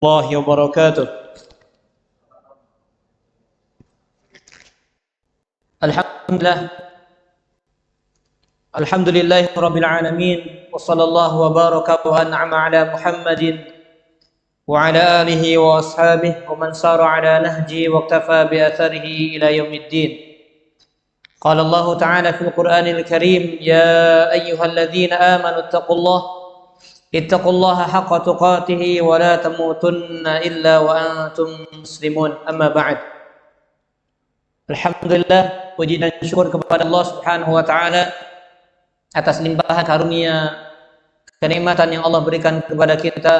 الله وبركاته. الحمد لله رب العالمين وصلى الله وبارك وأنعم على محمد وعلى آله وأصحابه ومن سار على نهجه واقتفى بأثره إلى يوم الدين. قال الله تعالى في القرآن الكريم: يا أيها الذين آمنوا اتقوا الله حق تقاته ولا تموتن إلا وأنتم مسلمون. أما بعد. Alhamdulillah, puji dan syukur kepada Allah Subhanahu wa taala atas limpahan karunia kenikmatan yang Allah berikan kepada kita.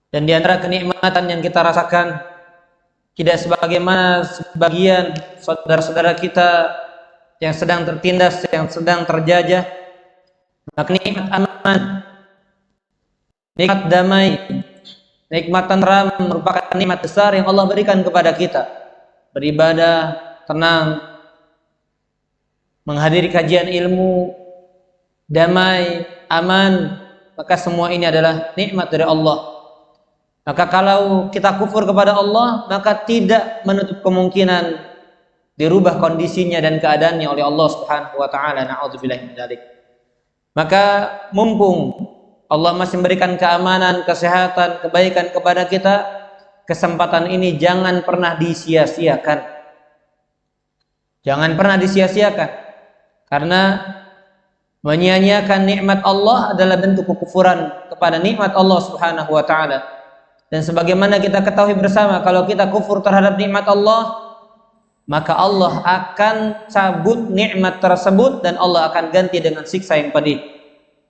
Dan di antara kenikmatan yang kita rasakan tidak sebagaimana sebagian saudara-saudara kita yang sedang tertindas, yang sedang terjajah. Maka nikmat aman, nikmat damai, nikmat tenteram merupakan nikmat besar yang Allah berikan kepada kita. Beribadah, tenang, menghadiri kajian ilmu, damai, aman, maka semua ini adalah nikmat dari Allah. Maka kalau kita kufur kepada Allah, maka tidak menutup kemungkinan dirubah kondisinya dan keadaannya oleh Allah Subhanahu wa taala. Na'udzubillahi min dzalik. Maka mumpung Allah masih memberikan keamanan, kesehatan, kebaikan kepada kita, kesempatan ini jangan pernah disia-siakan. Jangan pernah disia-siakan, karena menyia-nyiakan nikmat Allah adalah bentuk kekufuran kepada nikmat Allah Subhanahu wa taala. Dan sebagaimana kita ketahui bersama, kalau kita kufur terhadap nikmat Allah, maka Allah akan cabut nikmat tersebut dan Allah akan ganti dengan siksa yang pedih.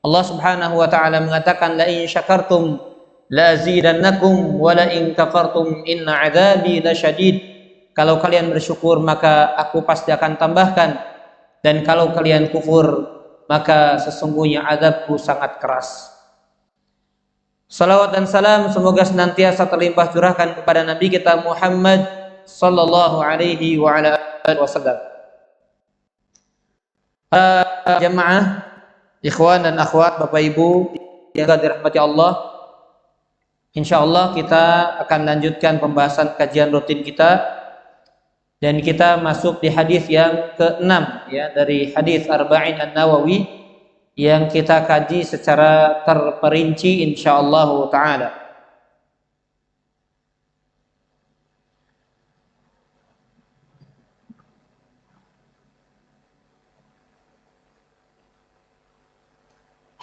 Allah Subhanahu wa taala mengatakan, la in syakartum la azidannakum wa la in kafartum inna adzabi lasyadid. Kalau kalian bersyukur maka aku pasti akan tambahkan, dan kalau kalian kufur maka sesungguhnya azabku sangat keras. Salawat dan salam semoga senantiasa terlimpah curahkan kepada Nabi kita Muhammad sallallahu alaihi wa ala alihi wasallam. Jamaah, ikhwan dan akhwat, Bapak Ibu yang dirahmati Allah, insyaallah kita akan lanjutkan pembahasan kajian rutin kita, dan kita masuk di hadis yang ke-6 ya, dari hadis Arba'in An-Nawawi yang kita kaji secara terperinci insyaallah taala.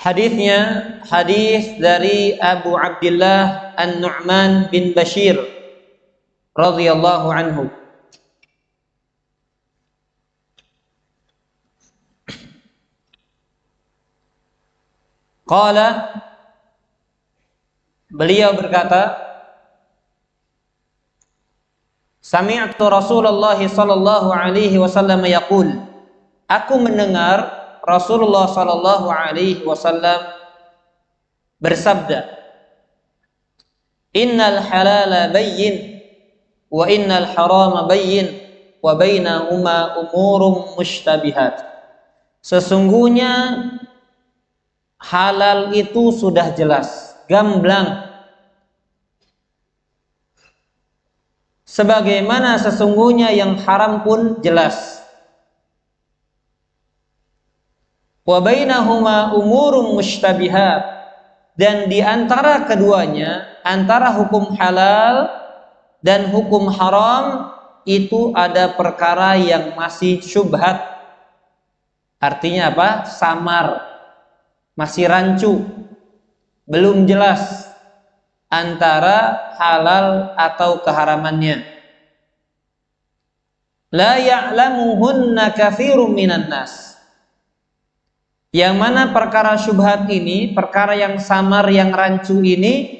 Hadisnya hadis dari Abu Abdullah An-Nu'man bin Bashir radhiyallahu anhu. Qala, beliau berkata, sami'tu Rasulullah sallallahu alaihi wasallam yaqul, aku mendengar Rasulullah sallallahu alaihi wasallam bersabda, innal halala bayyin wa innal harama bayyin wa bainahuma umurum mushtabihat. Sesungguhnya halal itu sudah jelas, gamblang, sebagaimana sesungguhnya yang haram pun jelas. Wa bainahuma umurum mushtabihat, dan di antara keduanya, antara hukum halal dan hukum haram itu ada perkara yang masih syubhat. Artinya apa? Samar, masih rancu, belum jelas antara halal atau keharamannya. La ya'lamuhunna katsirun minan nas, yang mana perkara syubhat ini, perkara yang samar, yang rancu ini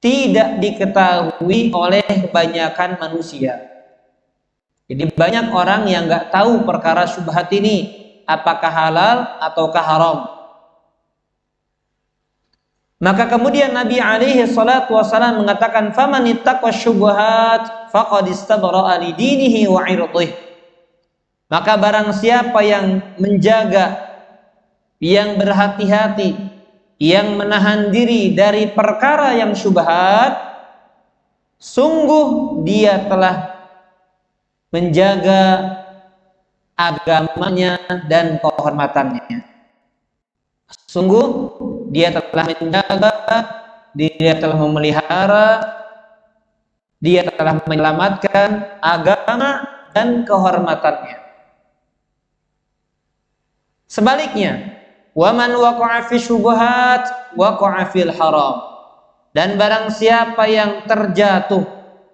tidak diketahui oleh kebanyakan manusia. Jadi banyak orang yang nggak tahu perkara syubhat ini, apakah halal ataukah haram. Maka kemudian Nabi alaihi salatu wasallam mengatakan, faman ittaqa syubhat faqad istabra'a li dinihi wa 'irdihi. Maka barang siapa yang menjaga, yang berhati-hati yang menahan diri dari perkara yang syubhat, sungguh dia telah menjaga agamanya dan kehormatannya. Sungguh dia telah menjaga, dia telah memelihara, dia telah menyelamatkan agama dan kehormatannya. Sebaliknya, waman waqa'a fi syubhat waqa'a fil haram. Dan barang siapa yang terjatuh,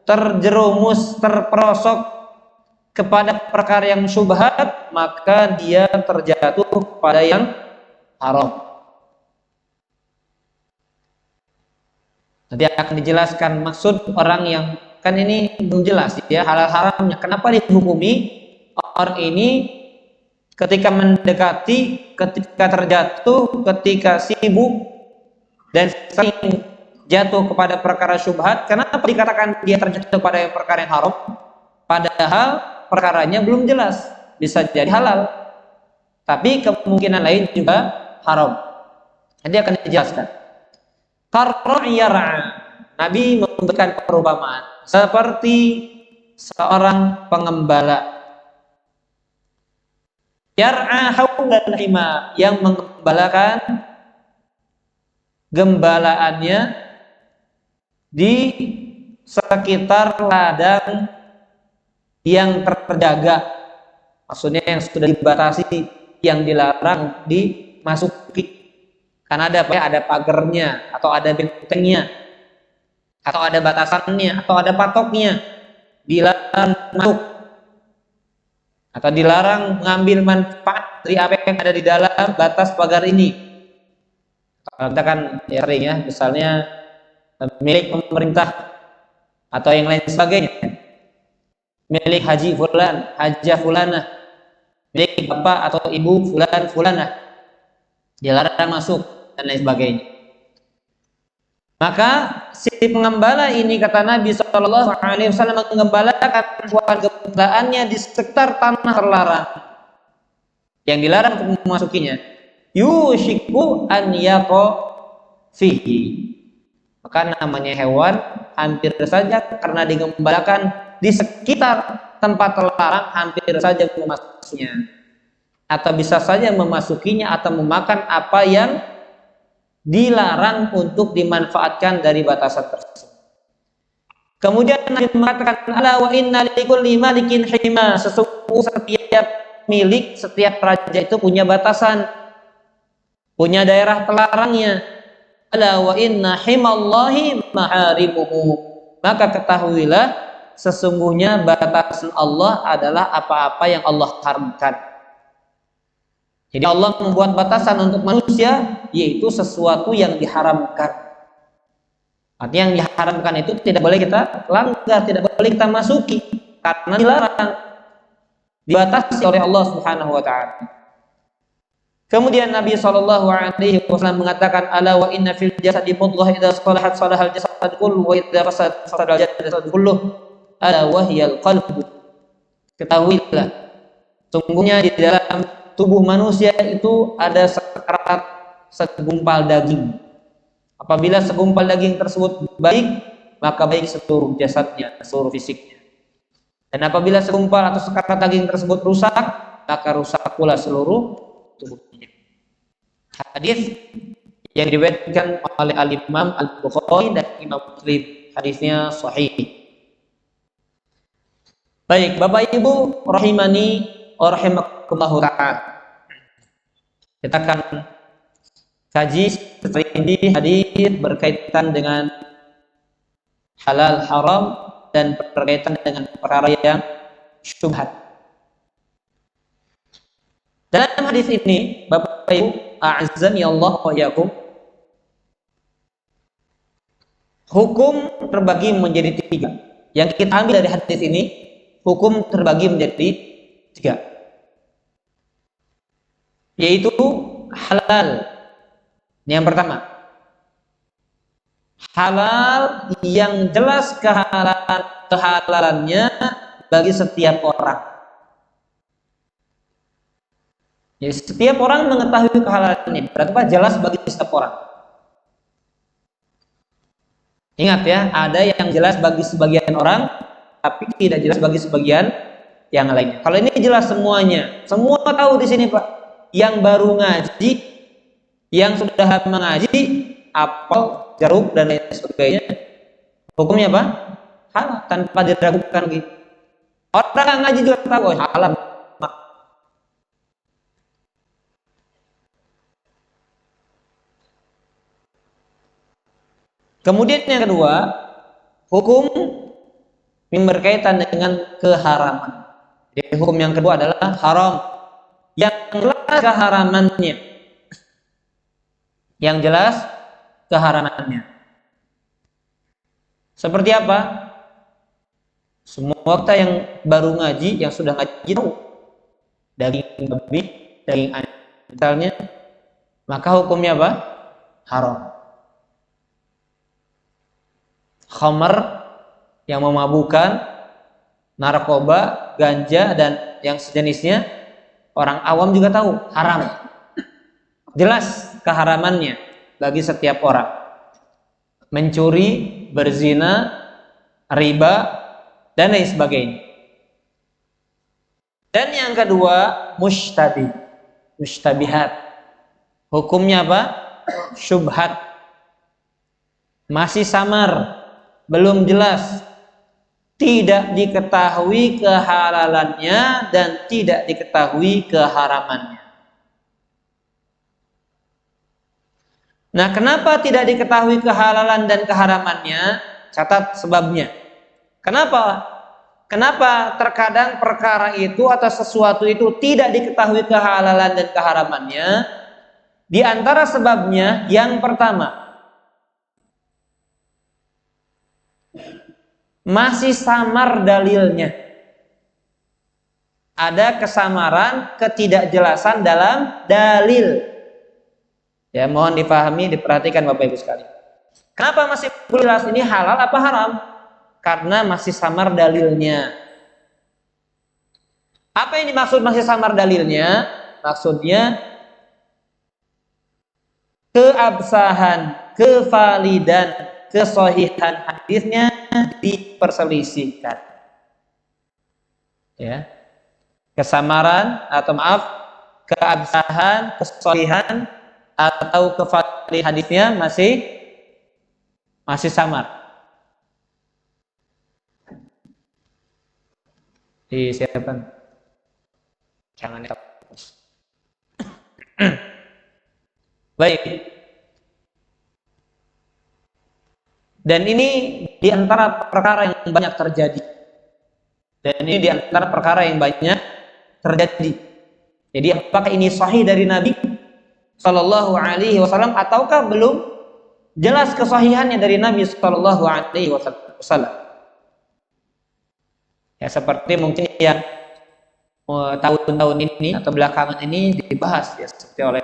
terjerumus, terperosok kepada perkara yang syubhat, maka dia terjatuh kepada yang haram. Nanti akan dijelaskan maksud orang yang, kan ini belum jelas ya halal haramnya. Kenapa dihukumi orang ini ketika mendekati, ketika terjatuh, ketika sibuk dan sering jatuh kepada perkara syubhat? Kenapa dikatakan dia terjatuh pada perkara yang haram? Padahal perkaranya belum jelas, bisa jadi halal, tapi kemungkinan lain juga haram. Nanti akan dijelaskan. Nabi memberikan perumpamaan seperti seorang pengembala. Yar'a haulal hima, yang mengembalakan gembalaannya di sekitar ladang yang terjaga, maksudnya yang sudah dibatasi, yang dilarang dimasuki. Karena ada pagernya, atau ada bentengnya, atau ada batasannya, atau ada patoknya, dilarang masuk atau dilarang mengambil manfaat dari apa yang ada di dalam batas pagar ini. Kita kan ya sering ya, misalnya milik pemerintah atau yang lain sebagainya, milik haji fulan, hajah fulanah, milik bapak atau ibu fulan fulanah, dilarang masuk dan lain sebagainya. Maka si pengembala ini, kata Nabi SAW, mengembalakan hewan gembalaannya di sekitar tanah terlarang yang dilarang untuk memasukinya. Yushiku an yaqo fihi. Maka namanya hewan hampir saja karena digembalakan di sekitar tempat terlarang, hampir saja memasukinya, atau bisa saja memasukinya atau memakan apa yang dilarang untuk dimanfaatkan dari batasan tersebut. Kemudian Nabi mengatakan, ala wa inna likulli malikin hima, sesungguhnya setiap milik, setiap raja itu punya batasan, punya daerah terlarangnya. Ala wa inna himallahi maharimuhu, maka ketahuilah sesungguhnya batasan Allah adalah apa-apa yang Allah haramkan. Jadi Allah membuat batasan untuk manusia, yaitu sesuatu yang diharamkan. Artinya yang diharamkan itu tidak boleh kita langgar, tidak boleh kita masuki, karena dilarang, dibatasi oleh Allah Subhanahu wa ta'ala. Kemudian Nabi SAW mengatakan, ala wa inna fil jasadi mudghah idza salahat salahal jasad kullu wa idza fasadal jasad kullu, ala wahyal qalbu. Ketahuilah, sungguhnya di dalam tubuh manusia itu ada sekerat segumpal daging. Apabila segumpal daging tersebut baik, maka baik seluruh jasadnya, seluruh fisiknya. Dan apabila segumpal atau sekerat daging tersebut rusak, maka rusak pula seluruh tubuhnya. Hadis yang diriwayatkan oleh Al-Imam Al-Bukhari dan Imam Muslim, hadisnya sahih. Baik, Bapak Ibu rahimani wa rahimakumullah ta'ala, kita akan kaji setelah ini hadis berkaitan dengan halal haram dan berkaitan dengan perkara yang syubhat. Dalam hadis ini, Bapak Ibu a'azzani Allah wa iyyakum, hukum terbagi menjadi 3. Yang kita ambil dari hadis ini, hukum terbagi menjadi 3, yaitu halal. Yang pertama, halal yang jelas kehalalannya bagi setiap orang. Jadi setiap orang mengetahui kehalalannya, berarti jelas bagi setiap orang. Ingat ya, ada yang jelas bagi sebagian orang, tapi tidak jelas bagi sebagian yang lainnya. Kalau ini jelas semuanya, semua tahu di sini Pak. Yang baru ngaji, yang sudah mengaji, apel, jeruk dan lain sebagainya, hukumnya apa? Halal, tanpa diragukan gitu. Orang yang ngaji juga tahu halal. Kemudian yang kedua, hukum yang berkaitan dengan keharaman. Jadi hukum yang kedua adalah haram. Yang jelas keharamannya. Yang jelas keharamannya. Seperti apa? Semua kita yang baru ngaji, yang sudah ngaji tahu daging babi, daging ayam misalnya, maka hukumnya apa? Haram. Khamar yang memabukkan, narkoba, ganja dan yang sejenisnya, orang awam juga tahu haram. Jelas keharamannya bagi setiap orang. Mencuri, berzina, riba dan lain sebagainya. Dan yang kedua, mushtabihat. Hukumnya apa? Syubhat. Masih samar, belum jelas, tidak diketahui kehalalannya dan tidak diketahui keharamannya. Nah, kenapa tidak diketahui kehalalan dan keharamannya? Catat sebabnya. Kenapa? Kenapa terkadang perkara itu atau sesuatu itu tidak diketahui kehalalan dan keharamannya? Di antara sebabnya, yang pertama, masih samar dalilnya. Ada kesamaran, ketidakjelasan dalam dalil. Ya, mohon dipahami, diperhatikan Bapak Ibu sekalian. Kenapa masih belum jelas ini halal apa haram? Karena masih samar dalilnya. Apa yang dimaksud masih samar dalilnya? Maksudnya keabsahan, kevalidan, kesohihan hadisnya diperselisihkan. Ya. Kesamaran atau maaf, keabsahan, kesohihan atau kevalidan hadisnya masih samar. Disiapkan. Jangan dihapus. Baik. Dan ini di antara perkara yang banyak terjadi. Jadi apakah ini sahih dari Nabi Sallallahu Alaihi Wasallam ataukah belum jelas kesahihannya dari Nabi Sallallahu Alaihi Wasallam? Ya, seperti mungkin yang tahun-tahun ini atau belakangan ini dibahas ya, seperti oleh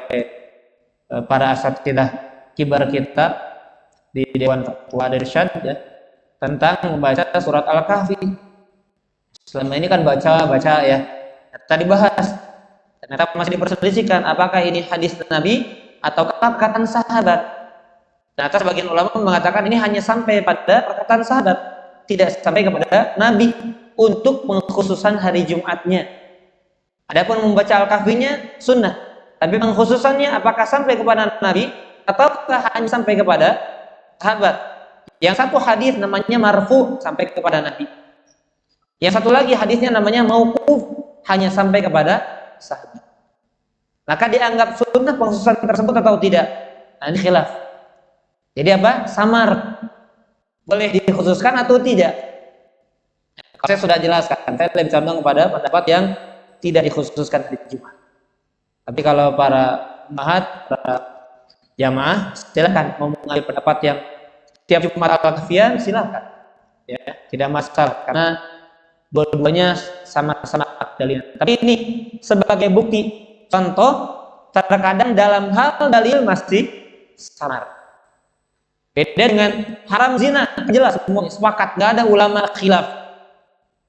para asatidzah kibar kita di Dewan Fatwa Irsyad ya, tentang membaca surat Al-Kahfi. Selama ini kan baca ya, tadi bahas, ternyata masih diperselisihkan apakah ini hadis Nabi atau perkataan sahabat. Ternyata sebagian ulama mengatakan ini hanya sampai pada perkataan sahabat, tidak sampai kepada Nabi untuk pengkhususan hari Jumatnya. Adapun membaca Al-Kahfinya sunnah, tapi pengkhususannya apakah sampai kepada Nabi ataukah hanya sampai kepada sahabat. Yang satu hadis namanya marfu, sampai kepada Nabi. Yang satu lagi hadisnya namanya mauquf, hanya sampai kepada sahabat. Maka dianggap sunnah pengkhususan tersebut atau tidak? Nah, ini khilaf. Jadi apa? Samar. Boleh dikhususkan atau tidak? Kalau saya sudah jelaskan, saya lebih condong kepada pendapat yang tidak dikhususkan hari Jumat. Tapi kalau para mahat, para jamaah, silakan mau mengambil pendapat yang tiap Jumat Al-Kahfian, silakan. Ya, tidak masalah karena dua-duanya sama-sama dalil. Tapi ini sebagai bukti contoh, terkadang dalam hal dalil masih samar. Beda dengan haram zina, jelas semua sepakat, nggak ada ulama khilaf.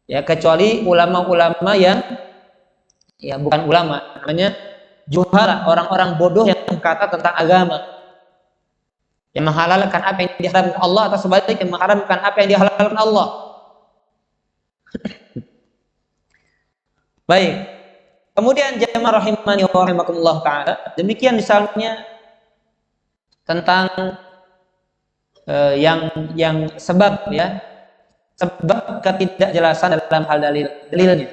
Ya, kecuali ulama-ulama yang ya bukan ulama, namanya juhala, orang-orang bodoh yang berkata tentang agama. yang menghalalkan apa yang diharamkan Allah, atau sebaliknya mengharamkan apa yang dihalalkan Allah. Baik. Kemudian jamaah rahimani wa rahimakumullah taala, demikian misalnya tentang yang sebab, ya, sebab ketidakjelasan dalam hal dalilnya.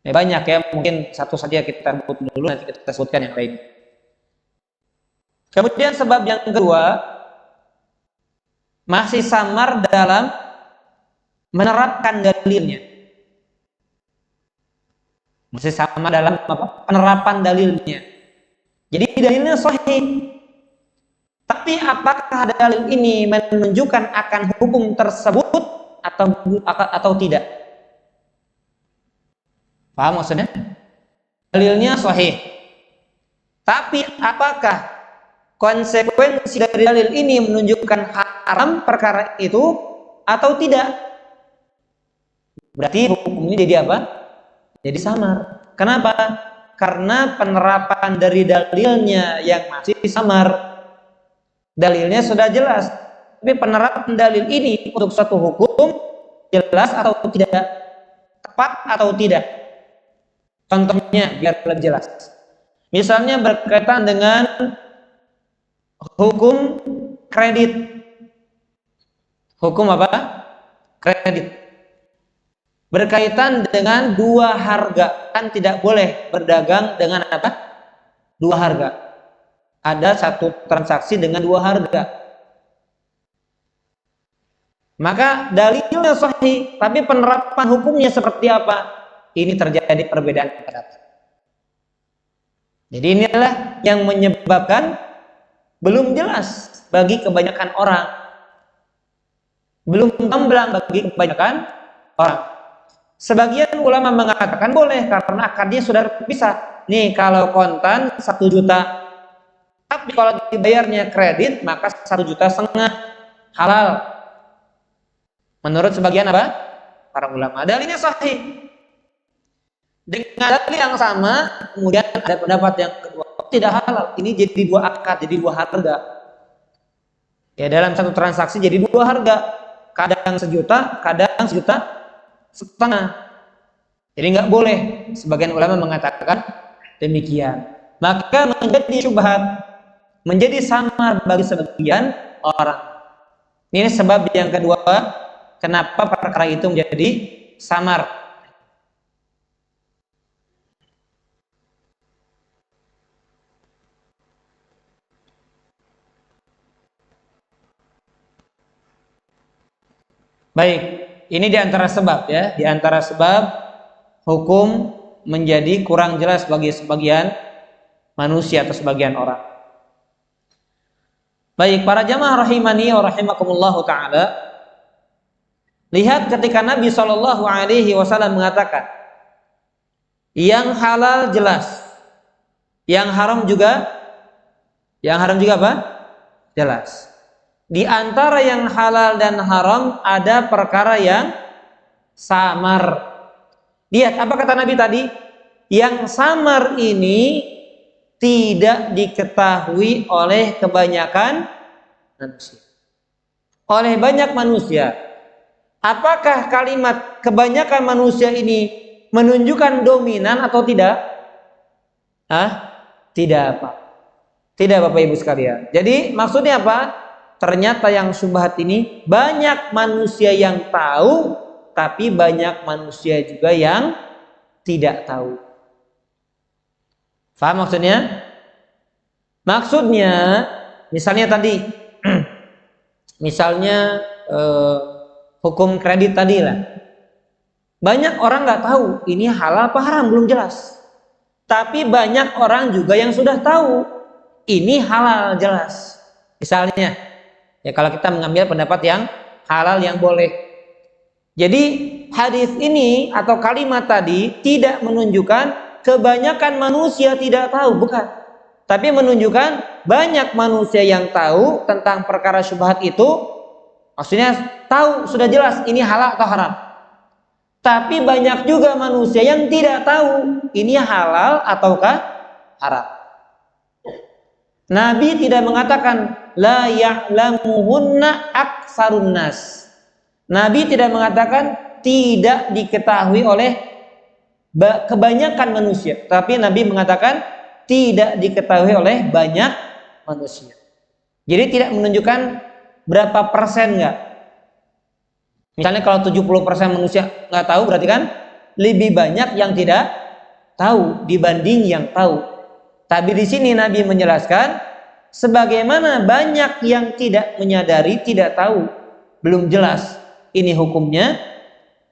Banyak, ya, mungkin satu saja kita sebut dulu, nanti kita sebutkan yang lain. Kemudian sebab yang kedua, masih samar dalam menerapkan dalilnya. Masih sama dalam penerapan dalilnya. Jadi dalilnya sahih, tapi apakah dalil ini menunjukkan akan hukum tersebut atau tidak? Paham maksudnya? Dalilnya sahih, tapi apakah konsekuensi dari dalil ini menunjukkan haram perkara itu atau tidak? Berarti hukum ini jadi apa? Jadi samar. Kenapa? Karena penerapan dari dalilnya yang masih samar. Dalilnya sudah jelas, tapi penerapan dalil ini untuk suatu hukum jelas atau tidak, tepat atau tidak. Contohnya biar lebih jelas. Misalnya berkaitan dengan hukum kredit. Hukum apa? Kredit. Berkaitan dengan dua harga. Kan tidak boleh berdagang dengan apa? Dua harga. Ada satu transaksi dengan dua harga. Maka dalilnya sahih, tapi penerapan hukumnya seperti apa? Ini terjadi perbedaan pendapat. Jadi inilah yang menyebabkan belum jelas bagi kebanyakan orang, belum gamblang bagi kebanyakan orang. Sebagian ulama mengatakan boleh karena akadnya sudah terpisah. Nih, kalau kontan 1 juta, tapi kalau dibayarnya kredit maka 1,5 juta halal. Menurut sebagian apa? Para ulama. Dalilnya sahih. Dengan dalil yang sama, kemudian ada pendapat yang kedua, tidak halal. Ini jadi dua akad, jadi dua harga. Ya, dalam satu transaksi jadi dua harga. Kadang 1 juta, kadang 1,5 juta. Jadi nggak boleh. Sebagian ulama mengatakan demikian. Maka menjadi syubhat, menjadi samar bagi sebagian orang. Ini sebab yang kedua, kenapa perkara itu menjadi samar. Baik, ini diantara sebab, ya, diantara sebab hukum menjadi kurang jelas bagi sebagian manusia atau sebagian orang. Baik, para jamaah rahimani wa rahimakumullahu taala, lihat ketika Nabi Shallallahu Alaihi Wasallam mengatakan, yang halal jelas, yang haram juga apa? Jelas. Di antara yang halal dan haram ada perkara yang samar. Lihat apa kata Nabi tadi? Yang samar ini tidak diketahui oleh kebanyakan manusia. Oleh banyak manusia. Apakah kalimat kebanyakan manusia ini menunjukkan dominan atau tidak? Tidak, Pak. Tidak, Bapak Ibu sekalian. Jadi maksudnya apa? Ternyata yang syubhat ini banyak manusia yang tahu, tapi banyak manusia juga yang tidak tahu. Faham maksudnya? Maksudnya, misalnya tadi, misalnya hukum kredit tadi lah. Banyak orang nggak tahu ini halal apa haram, belum jelas. Tapi banyak orang juga yang sudah tahu ini halal jelas. Misalnya, ya kalau kita mengambil pendapat yang halal yang boleh. Jadi hadis ini atau kalimat tadi tidak menunjukkan kebanyakan manusia tidak tahu, bukan. Tapi menunjukkan banyak manusia yang tahu tentang perkara syubhat itu. Maksudnya tahu, sudah jelas ini halal atau haram. Tapi banyak juga manusia yang tidak tahu ini halal ataukah haram. Nabi tidak mengatakan la ya'lamuhunna aktsarun nas. Nabi tidak mengatakan tidak diketahui oleh kebanyakan manusia, tapi Nabi mengatakan tidak diketahui oleh banyak manusia. Jadi tidak menunjukkan berapa persen enggak. Misalnya kalau 70% manusia nggak tahu, berarti kan lebih banyak yang tidak tahu dibanding yang tahu. Tapi di sini Nabi menjelaskan sebagaimana banyak yang tidak menyadari, tidak tahu, belum jelas ini hukumnya,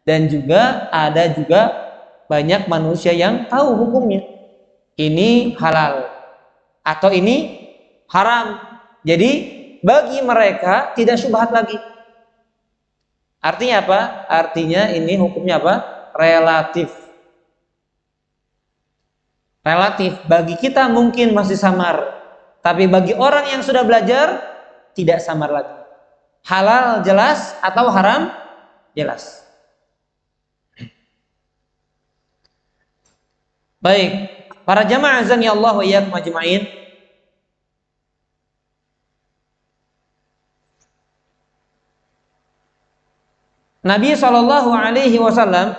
dan juga ada juga banyak manusia yang tahu hukumnya. Ini halal atau ini haram. Jadi bagi mereka tidak syubhat lagi. Artinya apa? Artinya ini hukumnya apa? Relatif. Relatif. Bagi kita mungkin masih samar, tapi bagi orang yang sudah belajar tidak samar lagi. Halal jelas atau haram jelas. Baik, para jamaah azan ya Allah wa iyyakum ajma'in. Nabi Shallallahu Alaihi Wasallam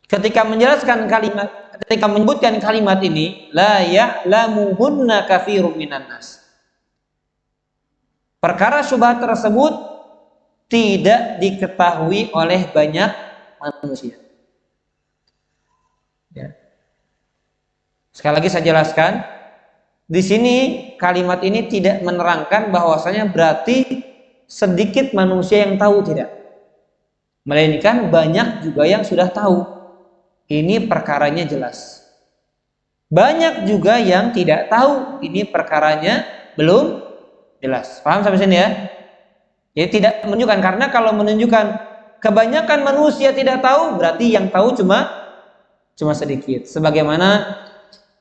ketika menjelaskan kalimat, ketika menyebutkan kalimat ini, la ya'lamuhunna katsirun minan nas. Perkara syubhat tersebut tidak diketahui oleh banyak manusia. Ya. Sekali lagi saya jelaskan, di sini kalimat ini tidak menerangkan bahwasanya berarti sedikit manusia yang tahu, tidak, melainkan banyak juga yang sudah tahu. Ini perkaranya jelas. Banyak juga yang tidak tahu, ini perkaranya belum jelas. Paham sampai sini ya? Jadi tidak menunjukkan, karena kalau menunjukkan kebanyakan manusia tidak tahu, berarti yang tahu cuma sedikit. Sebagaimana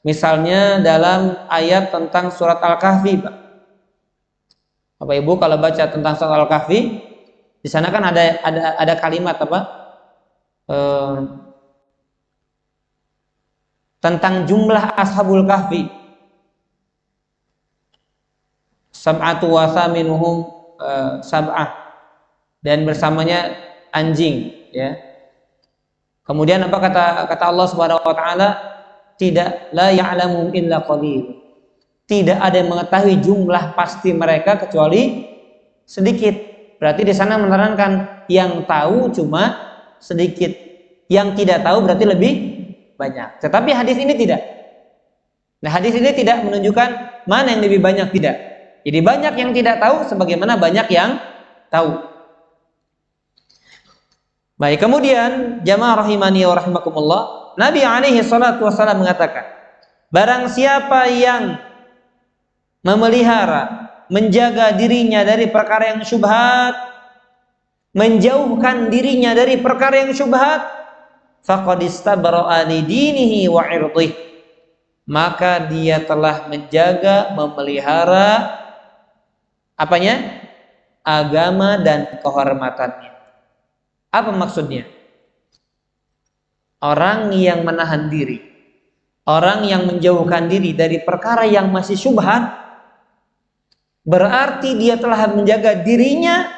misalnya dalam ayat tentang surat Al-Kahfi, Pak. Bapak Ibu kalau baca tentang surat Al-Kahfi, di sana kan ada kalimat apa? Tentang jumlah ashabul kahfi. Sab'atu wa thaminuhum sab'ah, dan bersamanya anjing, ya. Kemudian apa kata Allah Subhanahu wa taala? Tidak, la ya'lamu illa qalil. Tidak ada yang mengetahui jumlah pasti mereka kecuali sedikit. Berarti di sana menerangkan yang tahu cuma sedikit, yang tidak tahu berarti lebih banyak. Tetapi hadis ini tidak. Nah, hadis ini tidak menunjukkan mana yang lebih banyak, tidak. Jadi banyak yang tidak tahu sebagaimana banyak yang tahu. Baik, kemudian jamaah rahimani wa rahimakumullah, Nabi alaihi salatu wasallam mengatakan, barang siapa yang memelihara, menjaga dirinya dari perkara yang syubhat, menjauhkan dirinya dari perkara yang syubhat, faqad istabra'a li dinihi wa 'irdhihi, maka dia telah menjaga, memelihara apanya? Agama dan kehormatannya. Apa maksudnya? Orang yang menahan diri, orang yang menjauhkan diri dari perkara yang masih syubhat, berarti dia telah menjaga dirinya,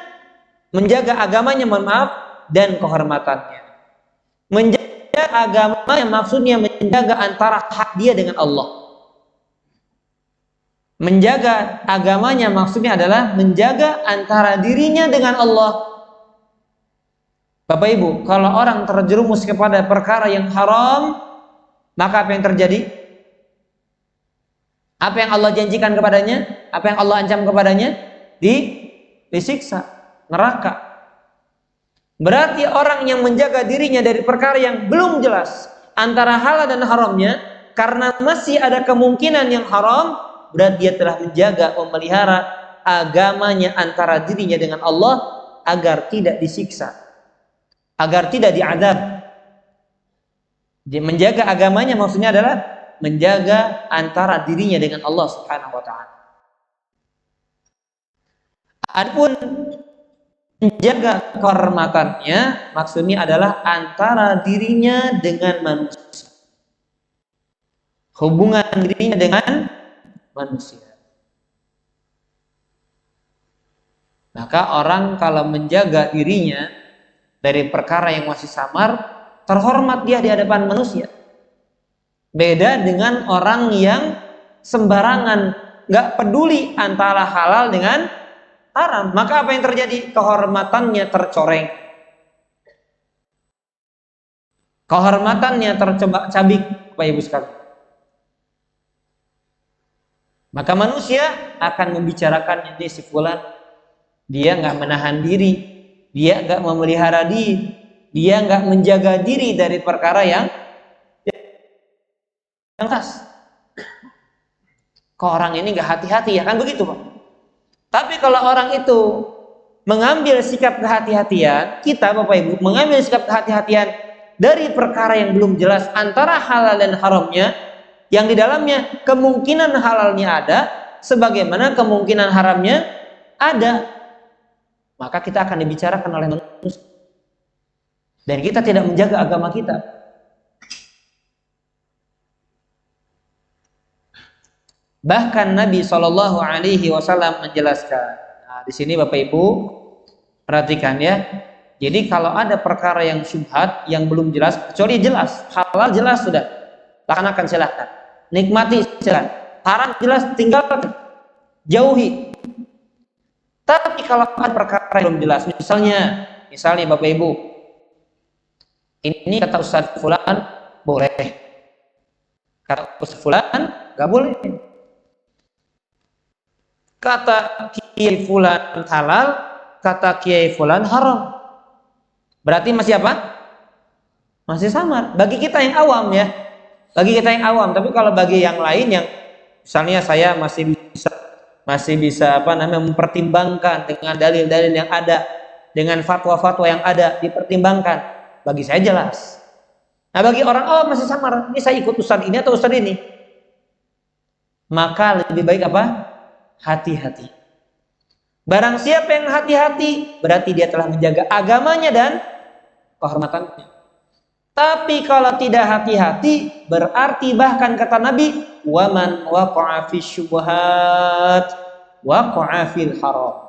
menjaga agamanya, dan kehormatannya. Menjaga agamanya maksudnya menjaga antara hak dia dengan Allah. Menjaga agamanya maksudnya adalah menjaga antara dirinya dengan Allah. Bapak Ibu, kalau orang terjerumus kepada perkara yang haram, maka apa yang terjadi? Apa yang Allah janjikan kepadanya? Apa yang Allah ancam kepadanya? Disiksa, neraka. Berarti orang yang menjaga dirinya dari perkara yang belum jelas antara halal dan haramnya, karena masih ada kemungkinan yang haram, berarti dia telah menjaga, memelihara agamanya antara dirinya dengan Allah agar tidak disiksa, agar tidak diadab. Dia menjaga agamanya maksudnya adalah menjaga antara dirinya dengan Allah Subhanahu wa taala. Adapun menjaga kehormatannya maksudnya adalah antara dirinya dengan manusia. hubungan dirinya dengan manusia. Maka orang kalau menjaga dirinya dari perkara yang masih samar, terhormat dia di hadapan manusia. Beda dengan orang yang sembarangan, nggak peduli antara halal dengan haram. Maka apa yang terjadi? Kehormatannya tercoreng, kehormatannya tercabik, Bapak Ibu sekalian. Maka manusia akan membicarakannya, dia si fulan, dia nggak menahan diri, dia nggak memelihara diri, dia nggak menjaga diri dari perkara yang khas. Kok orang ini nggak hati-hati ya, kan begitu Pak. Tapi kalau orang itu mengambil sikap kehati-hatian, kita Bapak Ibu mengambil sikap kehati-hatian dari perkara yang belum jelas antara halal dan haramnya, yang di dalamnya kemungkinan halalnya ada sebagaimana kemungkinan haramnya ada, maka kita akan dibicarakan oleh manusia dan kita tidak menjaga agama kita. Bahkan Nabi Shallallahu Alaihi Wasallam menjelaskan. Nah, di sini Bapak Ibu perhatikan ya. Jadi kalau ada perkara yang syubhat yang belum jelas, kecuali jelas, halal jelas sudah, laksanakan silahkan, nikmati silahkan. Haram jelas tinggalkan, jauhi. Tapi kalau ada perkara yang belum jelas, misalnya Bapak Ibu, ini kata Ustaz Fulan boleh, kata Ustaz Fulan nggak boleh. Kata Kiai Fulan halal, kata Kiai Fulan haram. Berarti masih apa? Masih samar. Bagi kita yang awam ya. Bagi kita yang awam. Tapi kalau bagi yang lain yang misalnya saya masih bisa mempertimbangkan dengan dalil-dalil yang ada, dengan fatwa-fatwa yang ada dipertimbangkan. Bagi saya jelas. Nah bagi orang awam masih samar. Ini saya ikut ustaz ini atau ustaz ini. Maka lebih baik apa? Hati-hati. Barang siapa yang hati-hati, berarti dia telah menjaga agamanya dan kehormatannya. Tapi kalau tidak hati-hati, berarti bahkan kata Nabi, waman waqa'a fi syubhat waqa'a fil haram.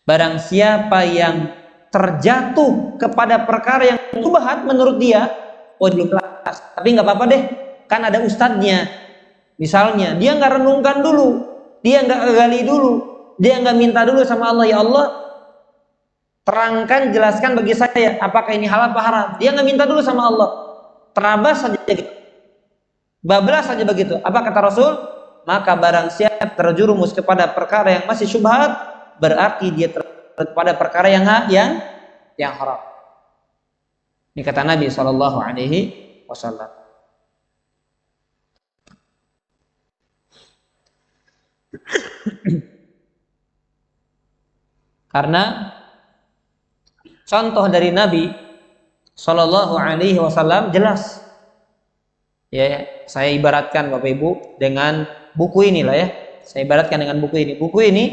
Barang siapa yang terjatuh kepada perkara yang syubhat menurut dia, oh belum kelas, tapi nggak apa-apa deh, kan ada ustadznya. Misalnya dia nggak renungkan dulu, dia nggak gali dulu, dia nggak minta dulu sama Allah, ya Allah terangkan, jelaskan bagi saya apakah ini halal apa haram. Dia nggak minta dulu sama Allah, terabas saja gitu, bablas saja begitu. Apa kata Rasul? Maka barang siapa terjerumus kepada perkara yang masih syubhat, berarti dia kepada perkara yang haram. Ini kata Nabi Shallallahu Alaihi Wasallam. Karena contoh dari Nabi Shallallahu Alaihi Wasallam jelas. Ya, saya ibaratkan Bapak Ibu dengan buku inilah ya. Saya ibaratkan dengan buku ini. Buku ini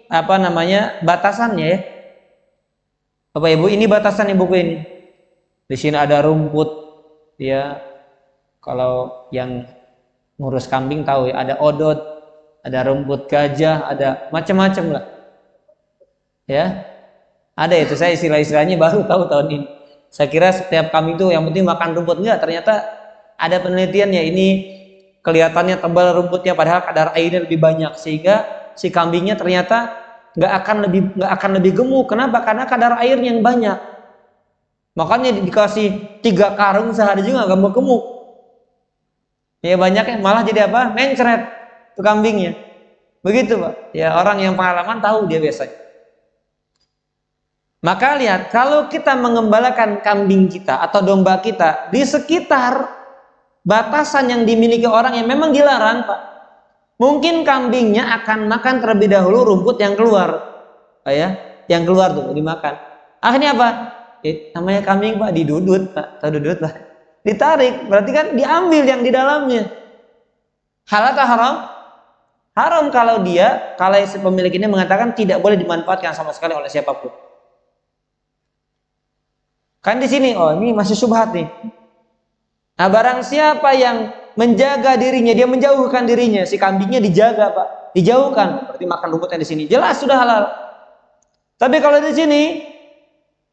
apa namanya, batasannya ya. Bapak Ibu, ini batasannya buku ini. Di sini ada rumput, ya. Kalau yang ngurus kambing tahu ya, ada odot, ada rumput gajah, ada macam-macam lah. Ya, ada itu, saya istilah-istilahnya baru tahu tahun ini. Saya kira setiap kambing itu yang penting makan rumput, enggak, ternyata ada penelitiannya. Ini kelihatannya tebal rumputnya, padahal kadar airnya lebih banyak, sehingga si kambingnya ternyata nggak akan lebih gemuk. Kenapa? Karena kadar airnya yang banyak. Makanya dikasih 3 karung sehari juga nggak gemuk. Ya banyaknya malah jadi apa? Mencret tuh kambingnya. Begitu Pak. Ya orang yang pengalaman tahu dia biasanya. Maka lihat, kalau kita mengembalakan kambing kita atau domba kita di sekitar batasan yang dimiliki orang yang memang dilarang Pak, mungkin kambingnya akan makan terlebih dahulu rumput yang keluar, Pak ya, yang keluar tuh dimakan. Akhirnya apa? Namanya kambing Pak, didudut Pak, atau dudut Pak. Ditarik, berarti kan diambil yang di dalamnya. Halal atau haram? Haram kalau si pemilik ini mengatakan tidak boleh dimanfaatkan sama sekali oleh siapapun. Kan di sini, oh ini masih syubhat nih. Nah, barang siapa yang menjaga dirinya, dia menjauhkan dirinya, si kambingnya dijaga, Pak, dijauhkan, berarti makan rumputnya di sini jelas sudah halal. Tapi kalau di sini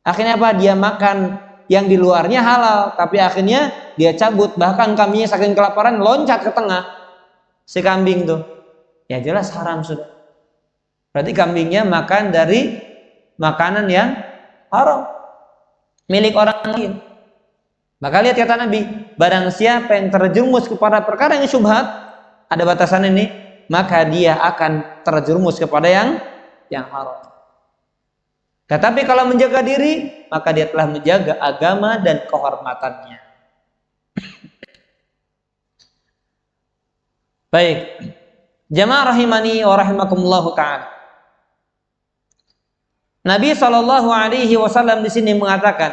akhirnya apa? Dia makan yang di luarnya halal, tapi akhirnya dia cabut, bahkan kambingnya saking kelaparan loncat ke tengah si kambing tuh, ya jelas haram sudah. Berarti kambingnya makan dari makanan yang haram, milik orang lain. Maka lihat kata Nabi, barang siapa yang terjerumus kepada perkara yang syubhat, ada batasan ini, maka dia akan terjerumus kepada yang haram. Tetapi kalau menjaga diri, maka dia telah menjaga agama dan kehormatannya. Baik, jamaah rahimani wa rahimakumullahu ta'ala. Nabi SAW di sini mengatakan,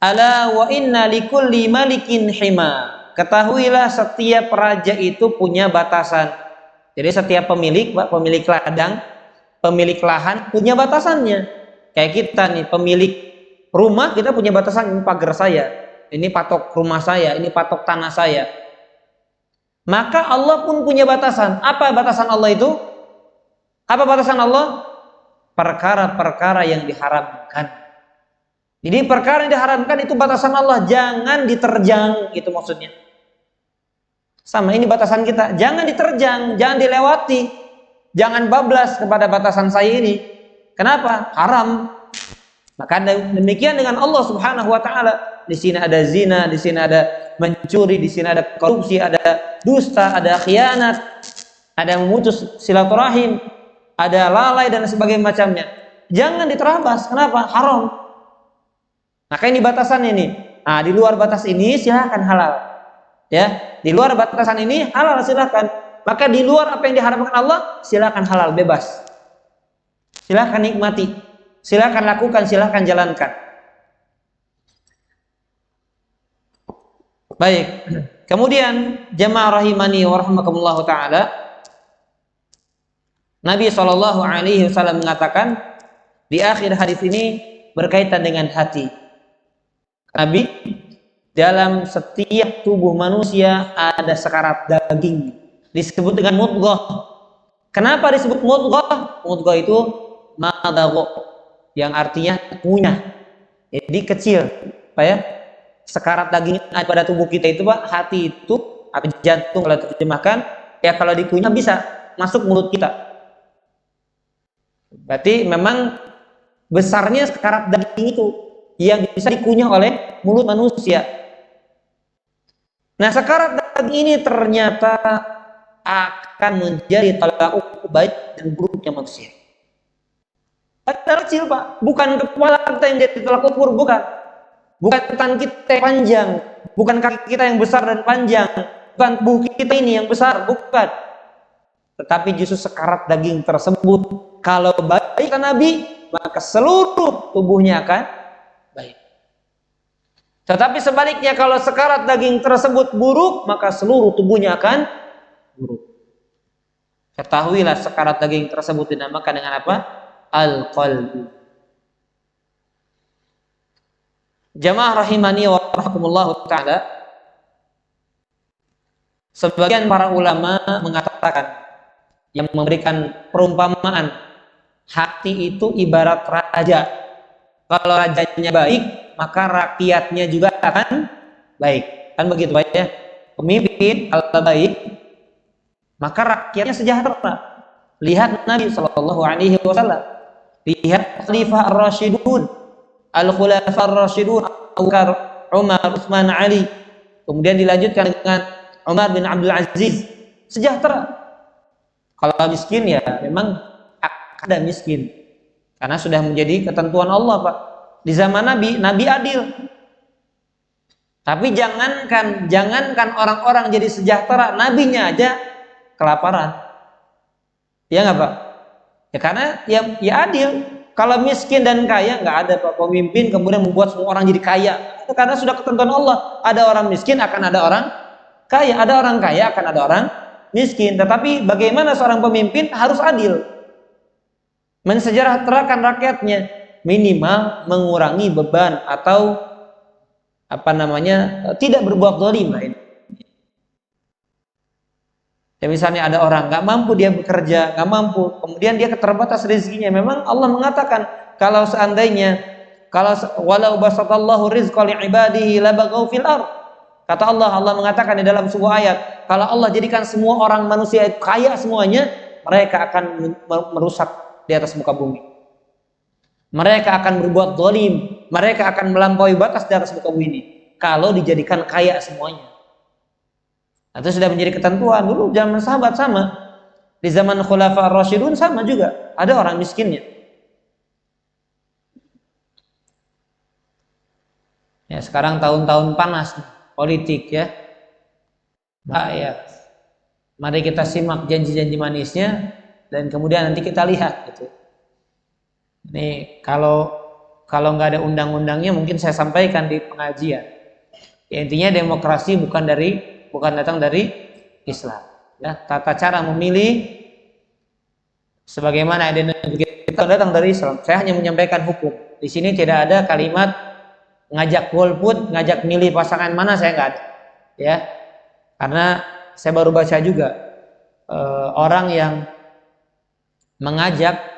ala wa inna likulli malikin hima. Ketahuilah setiap raja itu punya batasan. Jadi setiap pemilik, Pak, pemilik ladang, pemilik lahan punya batasannya. Kayak kita nih, pemilik rumah, kita punya batasan. Ini pagar saya, ini patok rumah saya, ini patok tanah saya. Maka Allah pun punya batasan. Apa batasan Allah itu? Apa batasan Allah? Perkara-perkara yang diharamkan. Jadi perkara yang diharamkan itu batasan Allah, jangan diterjang, itu maksudnya. Sama ini batasan kita, jangan diterjang, jangan dilewati, jangan bablas kepada batasan saya ini. Kenapa? Haram. Maka demikian dengan Allah Subhanahu wa taala. Di sini ada zina, di sini ada mencuri, di sini ada korupsi, ada dusta, ada khianat, ada memutus silaturahim, ada lalai dan sebagainya macamnya. Jangan diterabas. Kenapa? Haram. Maka ini batasan ini. Nah, di luar batas ini silahkan halal. Ya, di luar batasan ini halal silahkan. Maka di luar apa yang diharamkan Allah silahkan halal, bebas. Silahkan nikmati, silahkan lakukan, silahkan jalankan. Baik. Kemudian jamaah rahimani wa rahimakumullah taala, Nabi SAW mengatakan di akhir hadis ini berkaitan dengan hati. Nabi, dalam setiap tubuh manusia ada sekarat daging, disebut dengan mudghah. Kenapa disebut mudghah? Mudghah itu madagho, yang artinya kunyah, jadi kecil, Pak ya. Sekarat daging ada pada tubuh kita itu, Pak, hati itu, atau jantung kalau terjemahkan, ya kalau dikunyah bisa masuk mulut kita. Berarti memang besarnya sekarat daging itu yang bisa dikunyah oleh mulut manusia. Nah, sekarat daging ini ternyata akan menjadi tolak ukur baik dan buruknya manusia. Ada kecil, Pak, bukan kepala kita yang jadi tolak ukur, bukan tangan kita yang panjang, bukan kaki kita yang besar dan panjang, bukan tubuh kita ini yang besar, bukan. Tetapi justru sekarat daging tersebut kalau baik kata Nabi, maka seluruh tubuhnya akan baik. Tetapi sebaliknya kalau sekarat daging tersebut buruk, maka seluruh tubuhnya akan buruk. Ketahuilah sekarat daging tersebut dinamakan dengan apa? Al-qalbu. Jamaah rahimani wa rahimakumullah ta'ala, sebagian para ulama mengatakan, yang memberikan perumpamaan, hati itu ibarat raja. Kalau rajanya baik, maka rakyatnya juga akan baik. Kan begitu, Pak ya? Pemimpin kalau baik, maka rakyatnya sejahtera. Lihat Nabi SAW, lihat Khalifah Ar-Rasyidun, Al-Khulafa Ar-Rasyidun, Abu Bakar, Umar, Utsman, Ali. Kemudian dilanjutkan dengan Umar bin Abdul Aziz, sejahtera. Kalau miskin ya memang ada miskin, karena sudah menjadi ketentuan Allah, Pak. Di zaman Nabi, Nabi adil. Tapi jangankan orang-orang jadi sejahtera, nabinya aja kelaparan. Ya nggak, Pak? Ya karena ya adil. Kalau miskin dan kaya nggak ada, Pak, pemimpin kemudian membuat semua orang jadi kaya. Karena sudah ketentuan Allah. Ada orang miskin akan ada orang kaya, ada orang kaya akan ada orang miskin. Tetapi bagaimana seorang pemimpin harus adil, mensejahterakan rakyatnya, minimal mengurangi beban atau tidak berbuat zalim lain. Ya, misalnya ada orang nggak mampu, dia bekerja nggak mampu, kemudian dia keterbatas rezekinya. Memang Allah mengatakan kalau seandainya walau basatallahu rizqa li ibadihi labaghaw fil ard. Kata Allah mengatakan di dalam sebuah ayat, kalau Allah jadikan semua orang manusia kaya semuanya, mereka akan merusak di atas muka bumi. Mereka akan berbuat zalim, mereka akan melampaui batas di atas muka bumi ini kalau dijadikan kaya semuanya. Itu sudah menjadi ketentuan. Dulu zaman sahabat sama, di zaman Khulafa ar-Rasyidun sama juga, ada orang miskinnya. Ya, sekarang tahun-tahun panas politik ya. Nah, ya. Mari kita simak janji-janji manisnya dan kemudian nanti kita lihat gitu. Ini kalau nggak ada undang-undangnya mungkin saya sampaikan di pengajian. Ya, intinya demokrasi bukan datang dari Islam. Ya, tata cara memilih sebagaimana ada negeri kita datang dari Islam. Saya hanya menyampaikan hukum. Di sini tidak ada kalimat ngajak golput, ngajak milih pasangan mana, saya nggak ada. Ya, karena saya baru baca juga orang yang mengajak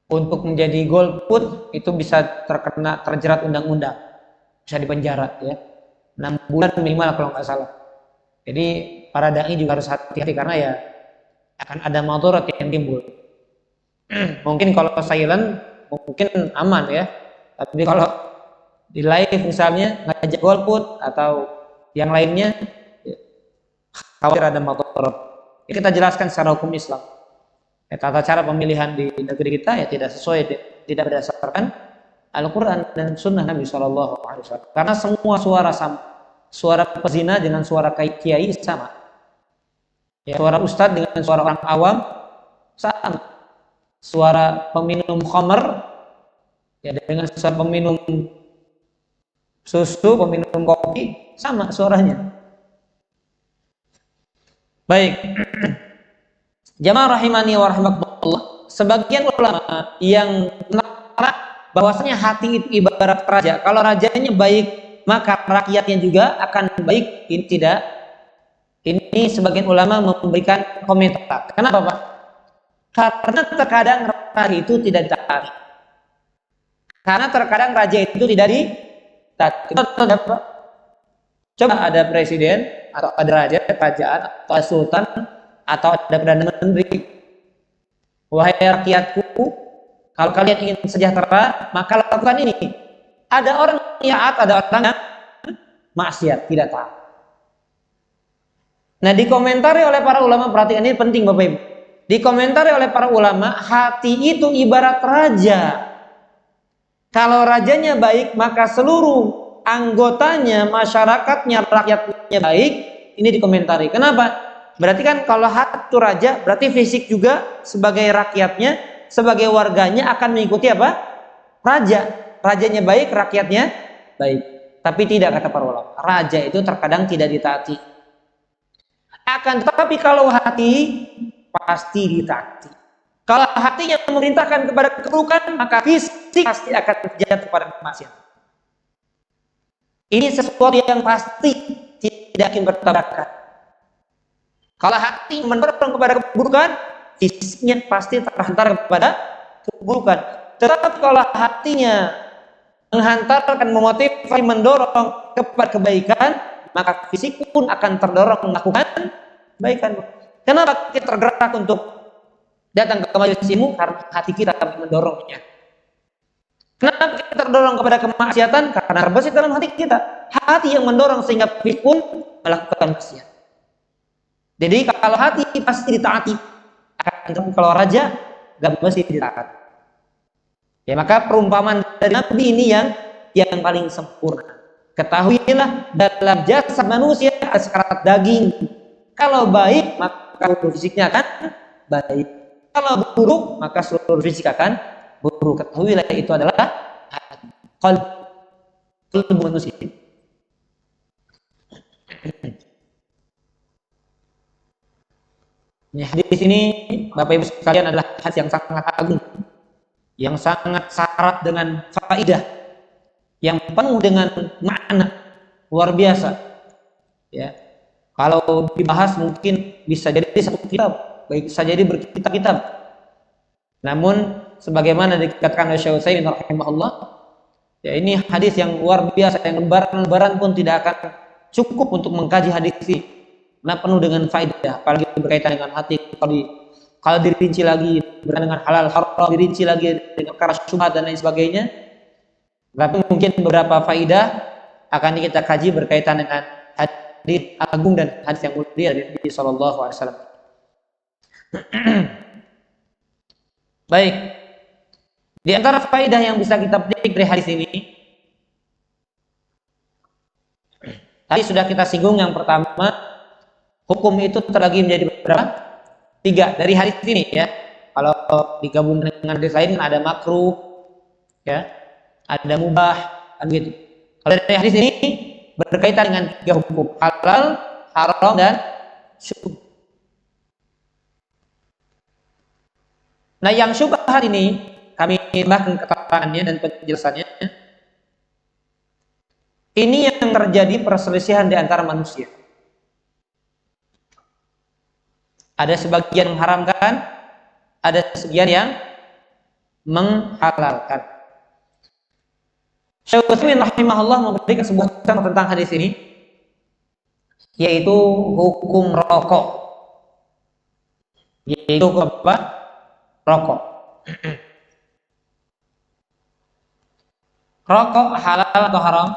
untuk menjadi golput itu bisa terjerat undang-undang, bisa dipenjara ya. 6 bulan minimal kalau nggak salah. Jadi para dai juga harus hati-hati karena ya akan ada madarat yang timbul. Mungkin kalau silent mungkin aman ya, tapi kalau di live misalnya ngajak golput atau yang lainnya khawatir ada madarat. Ya, kita jelaskan secara hukum Islam. Ya, tata cara pemilihan di negeri kita ya tidak sesuai, tidak berdasarkan Al-Quran dan Sunnah Nabi SAW. Karena semua suara sama, suara pezina dengan suara kiai sama, ya, suara ustadz dengan suara orang awam sama, suara peminum khamr ya dengan suara peminum susu, peminum kopi sama suaranya. Baik, jamaah rahimani wa rahimakumullah. Sebagian ulama yang menolak bahwasanya hati itu ibarat raja. Kalau rajanya baik, maka rakyatnya juga akan baik. Ini tidak. Ini sebagian ulama memberikan komentar. Kenapa, Pak? Karena terkadang raja itu tidak ditaati. Karena terkadang raja itu tidak ditaati. Coba ada presiden atau ada raja, kerajaan atau sultan atau ada perdana menteri. Wahai rakyatku, kalau kalian ingin sejahtera, maka lakukan ini. Ada orang yang taat, ada orang yang maksiat, tidak taat. Nah, dikomentari oleh para ulama, perhatikan ini penting Bapak Ibu. Dikomentari oleh para ulama, hati itu ibarat raja. Kalau rajanya baik, maka seluruh anggotanya, masyarakatnya, rakyatnya baik. Ini dikomentari. Kenapa? Berarti kan kalau hati itu raja, berarti fisik juga sebagai rakyatnya, sebagai warganya akan mengikuti apa? Raja. Rajanya baik, rakyatnya baik. Tapi tidak, kata para ulama. Raja itu terkadang tidak ditaati. Akan tetapi kalau hati pasti ditaati. Kalau hatinya memerintahkan kepada keburukan, maka fisik pasti akan jatuh pada kemaksiatan. Ini sesuatu yang pasti tidak akan bertabrakan. Kalau hati mendorong kepada keburukan, fisiknya pasti terhantar kepada keburukan. Tetapi kalau hatinya menghantarkan, memotivasi, mendorong kepada kebaikan, maka fisik pun akan terdorong melakukan kebaikan. Kenapa kita tergerak untuk datang ke majelis ilmu? Karena hati kita mendorongnya. Kenapa kita terdorong kepada kemaksiatan? Karena terbesit dalam hati kita. Hati yang mendorong sehingga fisik pun melakukan maksiat. Jadi kalau hati pasti ditaati, akan kalau raja gak mesti ditaati. Ya, maka perumpamaan dari Nabi ini yang paling sempurna. Ketahuilah dalam jasad manusia ada sekarat daging. Kalau baik maka seluruh fisiknya akan baik. Kalau buruk maka seluruh fisik akan buruk. Ketahuilah itu adalah hati, qalbu manusia. Hadis ini Bapak Ibu sekalian adalah hadis yang sangat agung, yang sangat syarat dengan faidah. yang penuh dengan makna luar biasa. Ya, kalau dibahas mungkin bisa jadi satu kitab, bisa jadi berkitab-kitab. Namun sebagaimana dikatakan oleh Syekh Utsaimin rahimahullah, ya ini hadis yang luar biasa, yang lembaran-lembaran pun tidak akan cukup untuk mengkaji hadis ini. Nah, penuh dengan faedah, apalagi berkaitan dengan hati. Kalau dirinci lagi berkaitan dengan halal haram, dirinci lagi dengan perkara syubhat dan lain sebagainya. Tapi mungkin beberapa faedah akan kita kaji berkaitan dengan hadis agung dan hadis yang mulia dari Nabi sallallahu alaihi wasallam. Baik. Di antara faedah yang bisa kita petik dari hadis ini, tadi sudah kita singgung yang pertama, hukum itu terbagi menjadi berapa? 3 dari hadis ini ya. Kalau digabung dengan hadis lain ada makruh, ya, ada mubah, kan gitu. Kalau dari hadis ini berkaitan dengan 3 hukum, halal, haram, dan syubhat. Nah, yang syubhat ini kami bahkan keterangannya dan penjelasannya. Ini yang terjadi perselisihan di antara manusia. Ada sebagian mengharamkan, ada sebagian yang menghalalkan. Syekh Utsaimin rahimahullah memberikan sebuah contoh tentang hadis ini, yaitu hukum rokok. Yaitu apa? Rokok. Rokok halal atau haram?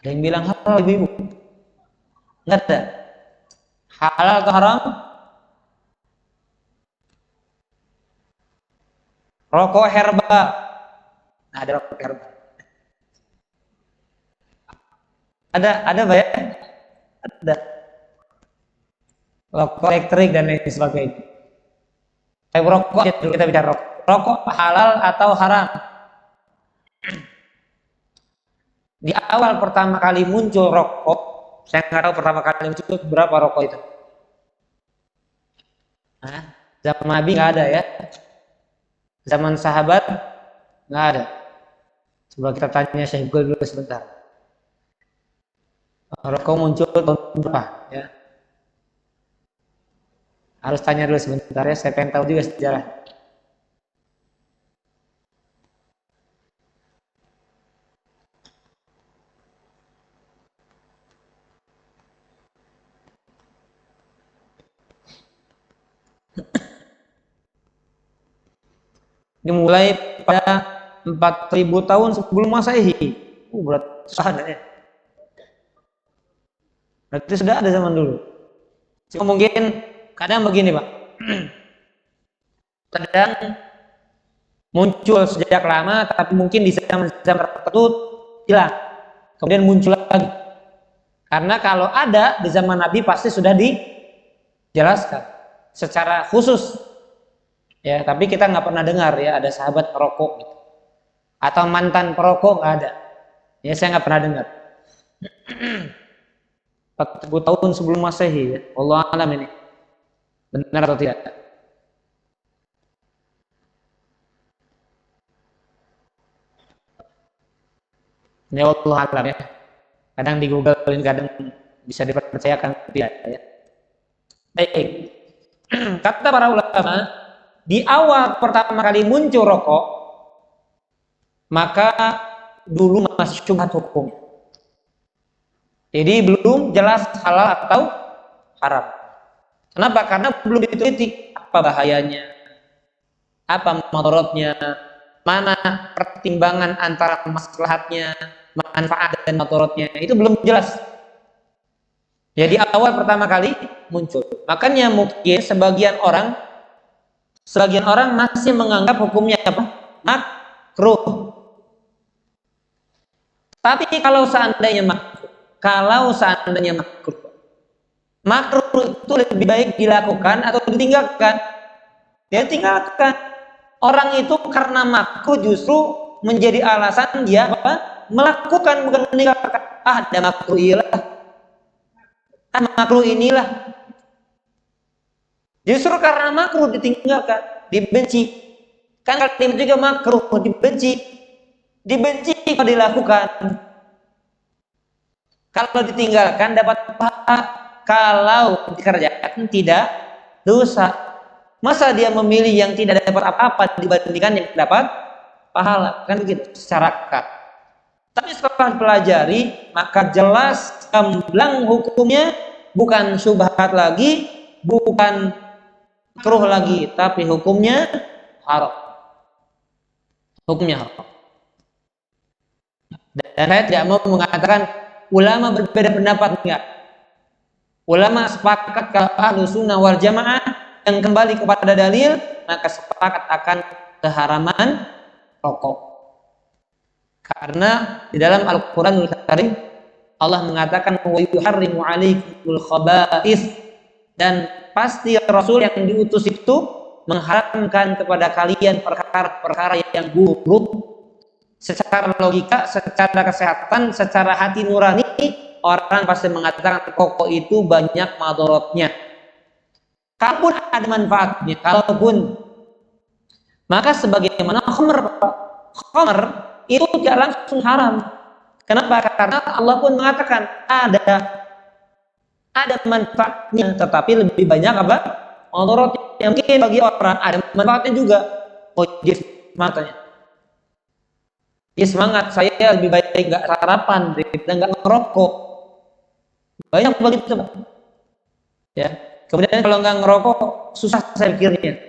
Ada yang bilang halal, ibu-ibu? Enggak ada. Halal atau haram? Rokok herbal. Nah, ada rokok herbal. Ada Pak ya? Ada. Rokok elektrik dan lain sebagainya. Tapi rokok, kita bicara rokok. Rokok halal atau haram? Di awal pertama kali muncul rokok, saya nggak tahu pertama kali muncul berapa rokok itu. Zaman Nabi nggak ada ya. Zaman sahabat nggak ada. Coba kita tanya Syekh dulu sebentar. Rokok muncul tahun berapa? Ya. Harus tanya dulu sebentar ya. Saya pengen tahu juga sejarah. Dimulai pada 4000 tahun sebelum Masehi. Berat sangat ya. Berarti sudah ada zaman dulu. Cuma mungkin kadang begini Pak. Kadang muncul sejak lama, tapi mungkin di zaman tertentu hilang. Kemudian muncul lagi. Karena kalau ada di zaman Nabi pasti sudah dijelaskan secara khusus. Ya, tapi kita nggak pernah dengar ya ada sahabat perokok gitu. Atau mantan perokok nggak ada. Ya, saya nggak pernah dengar. 40 tahun sebelum Masehi ya. Wallahu a'lam ini. Benar atau tidak? Ya Allah a'lam ya. Kadang di Google ini kadang bisa dipercayakan tidak ya. Baik. Kata para ulama, di awal pertama kali muncul rokok, maka dulu masih syubhat hukum. Jadi belum jelas halal atau haram. Kenapa? Karena belum diteliti apa bahayanya, apa mudaratnya, mana pertimbangan antara maslahatnya, manfaat dan mudaratnya, itu belum jelas. Jadi awal pertama kali muncul. Makanya mungkin sebagian orang masih menganggap hukumnya apa? Makruh. Tapi kalau seandainya makruh itu lebih baik dilakukan atau ditinggalkan? Dia tinggalkan. Orang itu karena makruh justru menjadi alasan dia apa? Melakukan, bukan meninggalkan. Ada makruh iyalah. Makruh inilah. Justru karena makruh ditinggalkan, dibenci. Kan kalimat juga makruh, dibenci. Dibenci kalau dilakukan. Kalau ditinggalkan dapat pahala, kalau dikerjakan tidak dosa. Masa dia memilih yang tidak dapat apa-apa dibandingkan yang dapat pahala? Kan begitu secara akal. Tapi setelah dipelajari, maka jelas gamblang hukumnya, bukan syubhat lagi, bukan makruh lagi, tapi hukumnya haram. Hukumnya haram. Dan saya tidak mau mengatakan ulama berbeda pendapat, enggak. Ulama sepakat kalau Ahlus Sunnah wal Jamaah yang kembali kepada dalil, maka sepakat akan keharaman rokok. Karena di dalam Al-Qur'anul Karim Allah mengatakan wa yuharrimu 'alaikumul khaba'ith, dan pasti Rasul yang diutus itu mengharamkan kepada kalian perkara-perkara yang buruk. Secara logika, secara kesehatan, secara hati nurani, orang pasti mengatakan rokok itu banyak madorotnya. Kalaupun ada manfaatnya, maka sebagaimana khamr itu tidak langsung haram. Kenapa? Karena Allah pun mengatakan ada manfaatnya, tetapi lebih banyak apa? Madorotnya. Yang mungkin bagi orang ada manfaatnya juga. Oh, dia matanya. Ya semangat, saya lebih baik nggak sarapan daripada nggak ngerokok. Banyak begitu, Pak. Ya. Kemudian kalau nggak ngerokok susah saya pikirnya.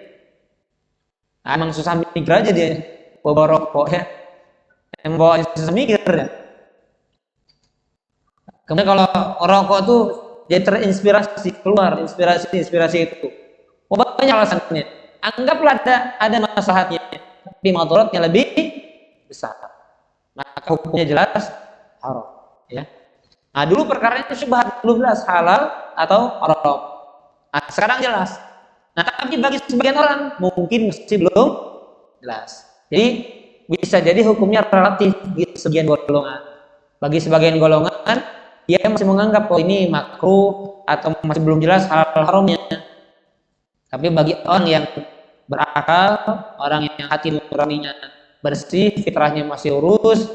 Nah, emang susah mikir aja dia bawa rokok ya. Yang bawa susah mikir ya. Kemudian kalau ngerokok tuh dia terinspirasi, keluar inspirasi itu. Oh, banyak alasannya. Anggaplah ada maslahatnya, tapi mudaratnya lebih besar. Maka hukumnya jelas haram, ya. Nah, dulu perkaranya syubhat, belum jelas halal atau haram. Nah, sekarang jelas. Nah, tapi bagi sebagian orang mungkin masih belum jelas. Jadi bisa jadi hukumnya relatif di sebagian golongan. Bagi sebagian golongan dia masih menganggap ini makruh atau masih belum jelas halal haramnya. Tapi bagi orang yang berakal, orang yang hati nuraninya bersih, fitrahnya masih lurus,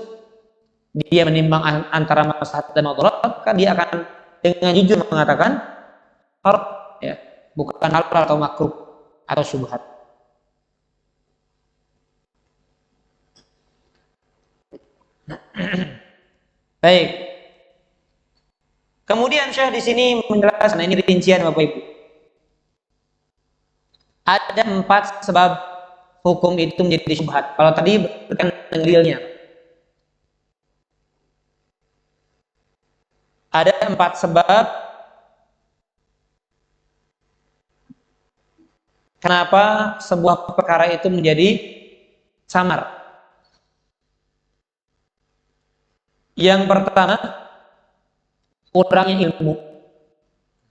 dia menimbang antara maslahat dan mudarat, maka dia akan dengan jujur mengatakan haram, ya, bukan halal atau makruh atau syubhat. Baik. Kemudian Syekh di sini menjelaskan, ini rincian Bapak Ibu. Ada 4 sebab hukum itu menjadi syubhat. Kalau tadi berkaitan dengan dalilnya. Ada 4 sebab kenapa sebuah perkara itu menjadi samar. Yang pertama, kurangnya ilmu.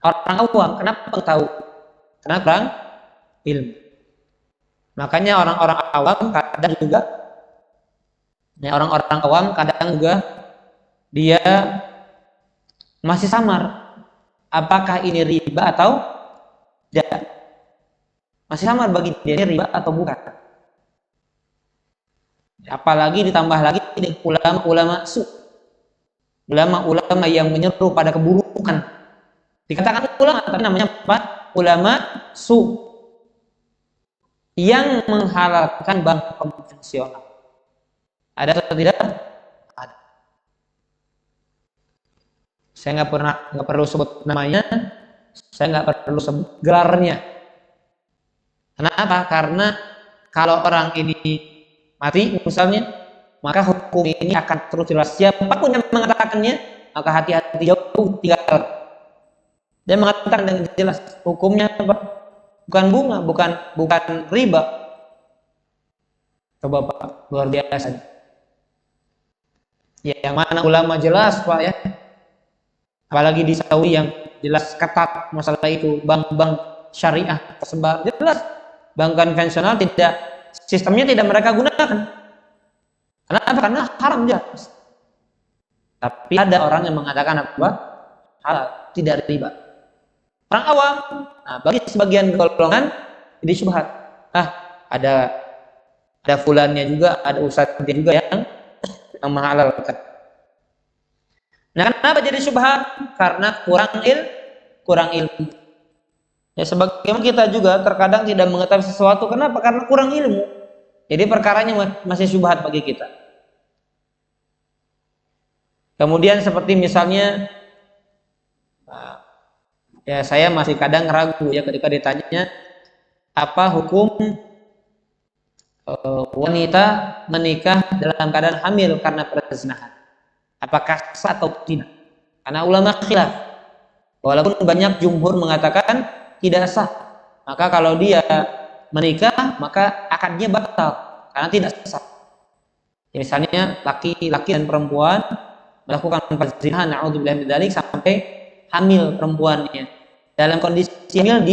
Orang awam, kenapa tahu? Karena kurang ilmu. Makanya orang-orang awam kadang juga, dia masih samar. Apakah ini riba atau tidak? Masih samar bagi dia riba atau bukan. Apalagi ditambah lagi dengan ulama-ulama su. Ulama-ulama yang menyeru pada keburukan. Dikatakan ulama, tapi namanya apa? Ulama su. Yang menghalalkan bank konvensional. Ada atau tidak? Ada. Saya nggak perlu sebut namanya, saya nggak perlu sebut gelarnya. Kenapa? Karena kalau orang ini mati misalnya, maka hukum ini akan terus jelas. Siapapun yang mengatakannya, maka hati-hati jauh tinggal. Dia mengatakan dengan jelas hukumnya apa? Bukan bunga, bukan riba. Coba Pak, luar biasa. Ya, yang mana ulama jelas Pak ya. Apalagi di Saudi yang jelas ketat masalah itu, bank-bank syariah tersebar jelas. Bank konvensional tidak, sistemnya tidak mereka gunakan. Kenapa? Karena haram jelas. Tapi ada orang yang mengatakan apa? Halal, tidak riba. Orang awam, nah, bagi sebagian golongan jadi syubhat. Ada Ada fulannya juga, ada ustadznya juga yang menghalalkan. Nah, kenapa jadi syubhat? Karena kurang ilmu. Ya, sebagaimana kita juga terkadang tidak mengetahui sesuatu. Kenapa? Karena kurang ilmu. Jadi perkaranya masih syubhat bagi kita. Kemudian seperti misalnya, ya saya masih kadang ragu ya ketika ditanya apa hukum wanita menikah dalam keadaan hamil karena perzinahan. Apakah sah atau tidak? Karena ulama khilaf. Walaupun banyak jumhur mengatakan tidak sah. Maka kalau dia menikah, maka akadnya batal karena tidak sah. Ya, misalnya laki-laki dan perempuan melakukan perzinahan, na'udzubillah min dzalik, sampai hamil perempuannya. Dalam kondisi hamil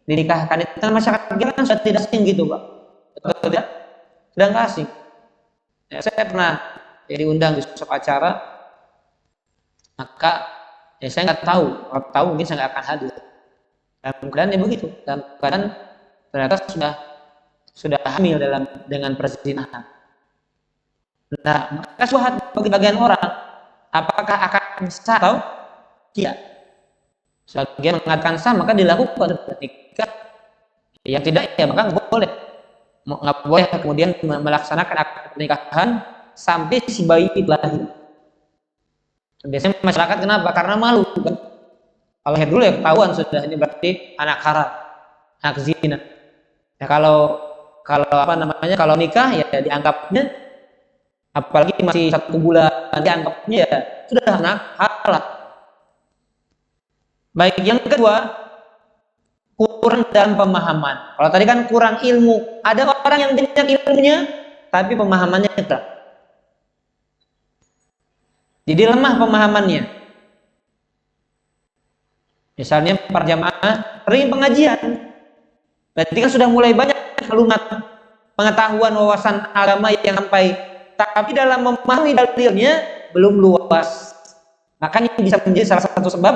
dinikahkan. Itu masyarakat kita kan sudah tidak asing gitu, Pak. Betul tidak? Sudah nggak asing. Ya, saya pernah diundang di suatu acara, maka ya saya nggak tahu, kalau tahu mungkin saya nggak akan hadir. Dalam keadaan begitu, dalam keadaan ternyata sudah hamil dengan perzinahan. Nah, maka syubhat bagi bagian orang, apakah akan sah atau tidak? Sebagian mengatakan sah, maka dilakukan nikah. Yang tidak, ya maka nggak boleh kemudian melaksanakan akad pernikahan sampai si bayi lahir. Biasanya masyarakat kenapa? Karena malu kan? Kalau lahir dulu ya ketahuan sudah, ini berarti anak haram, anak zina. Ya kalau apa namanya, kalau nikah ya dianggapnya, apalagi masih 1 bulan, dianggapnya ya sudah anak halal. Baik, yang kedua, kurang dalam pemahaman. Kalau tadi kan kurang ilmu, ada orang yang banyak ilmunya tapi pemahamannya kurang. Jadi lemah pemahamannya. Misalnya para jamaah sering pengajian, berarti kan sudah mulai banyak maklumat, pengetahuan, wawasan agama yang sampai, tapi dalam memahami dalilnya belum luas. Makanya bisa menjadi salah satu sebab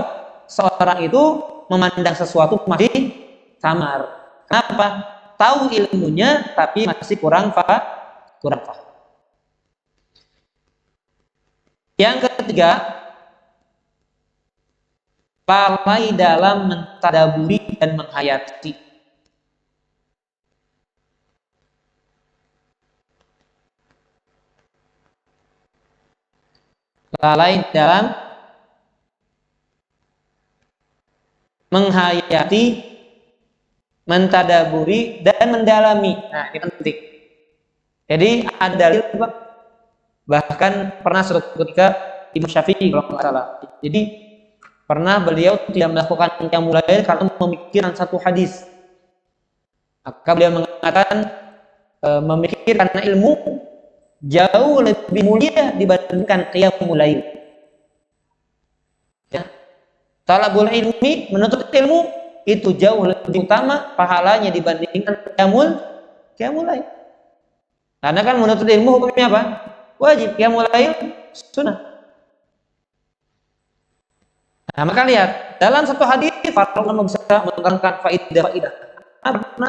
seorang itu memandang sesuatu masih samar. Kenapa? Tahu ilmunya tapi masih kurang paham. Yang ketiga, lalai dalam mentadaburi dan menghayati. Lalai dalam menghayati, mentadaburi dan mendalami. Nah, ini penting. Jadi ada dalil, bahkan pernah suatu ketika Imam Syafi'i kalau nggak salah. Jadi pernah beliau tidak melakukan qiyamul lail karena memikirkan satu hadis. Maka beliau mengatakan memikirkan ilmu jauh lebih mulia dibandingkan qiyamul lail. Ya. Talabul ilmi, menuntut ilmu itu jauh lebih utama pahalanya dibandingkan qiyamul lail. Karena kan menuntut ilmu hukumnya apa? Wajib, qiyamul lail sunnah. Nah, maka lihat dalam satu hadis para ulama bisa menerangkan faidah karena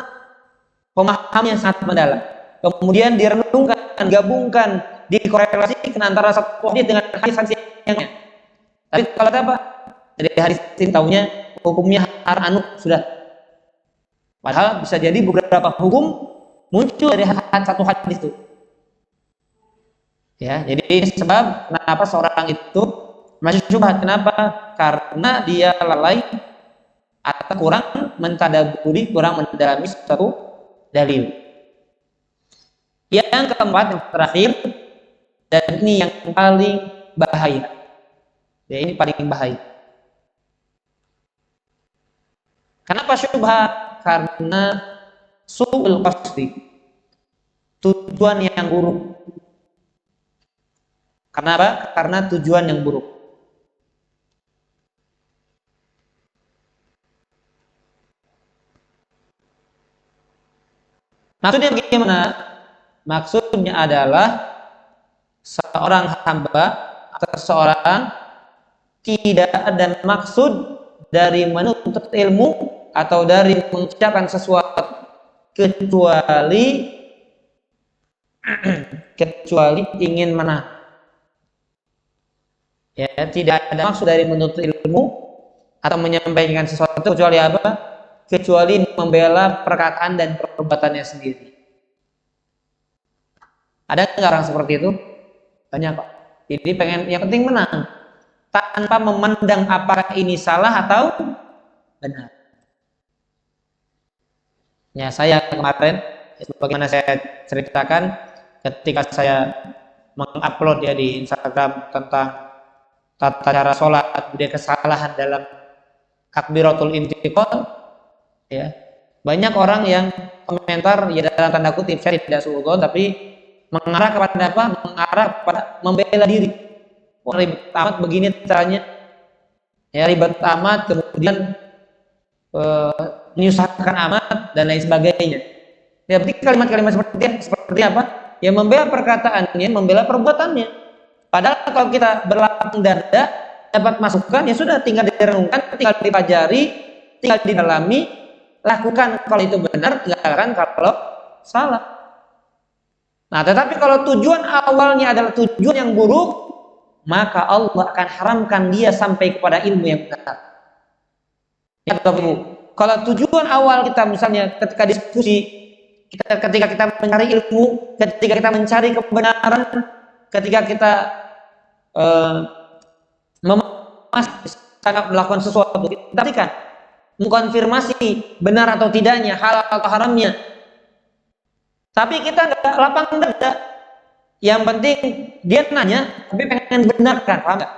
pemahaman yang sangat mendalam. Kemudian direnungkan, gabungkan, dikorelasikan antara satu hadis dengan hadis yang lainnya. Tapi kalau apa? Dari hadis ini tahunya hukumnya haram sudah. Padahal bisa jadi beberapa hukum muncul dari satu hadis itu. Ya, jadi ini sebab kenapa seorang itu masih syubhat. Kenapa? Karena dia lalai atau kurang mentadaburi, kurang mendalami suatu dalil. Yang keempat, yang terakhir, dan ini yang paling bahaya. Ya, ini paling bahaya. Kenapa syubhat? Karena su'ul qasdi, tujuan yang buruk. Kenapa? Karena tujuan yang buruk. Maksudnya bagaimana? Maksudnya adalah seorang hamba atau seorang tidak ada maksud dari menuntut ilmu atau dari mengucapkan sesuatu kecuali kecuali ingin menang. Ya, tidak ada maksud dari menuntut ilmu atau menyampaikan sesuatu kecuali apa? Kecuali membela perkataan dan perbuatannya sendiri. Ada nggak orang seperti itu? Banyak kok. Jadi pengen yang penting menang tanpa memandang apakah ini salah atau benar. Ya, saya kemarin sebagaimana saya ceritakan ketika saya mengupload ya di Instagram tentang tata cara sholat, budaya kesalahan dalam takbiratul intiqal, ya banyak orang yang komentar ya dalam tanda kutip, saya tidak suudzon, tapi mengarah kepada apa? Mengarah kepada membela diri. Wah, ribet amat begini caranya, ya ribet amat, kemudian menyusahkan amat dan lain sebagainya. Ya, berarti kalimat-kalimat seperti apa? Ya membela perkataannya, membela perbuatannya. Padahal kalau kita berlapang dada dapat masukan, ya sudah, tinggal direnungkan, tinggal dipelajari, tinggal didalami, lakukan kalau itu benar, tinggalkan kalau salah. Nah, tetapi kalau tujuan awalnya adalah tujuan yang buruk, maka Allah akan haramkan dia sampai kepada ilmu yang benar. Ya, kalau tujuan awal kita misalnya ketika diskusi, ketika kita mencari ilmu, ketika kita mencari kebenaran, ketika kita melakukan sesuatu, kita perhatikan mengkonfirmasi benar atau tidaknya, halal atau haramnya. Tapi kita nggak lapang dada. Yang penting dia nanya, tapi pengen benarkan, paham nggak?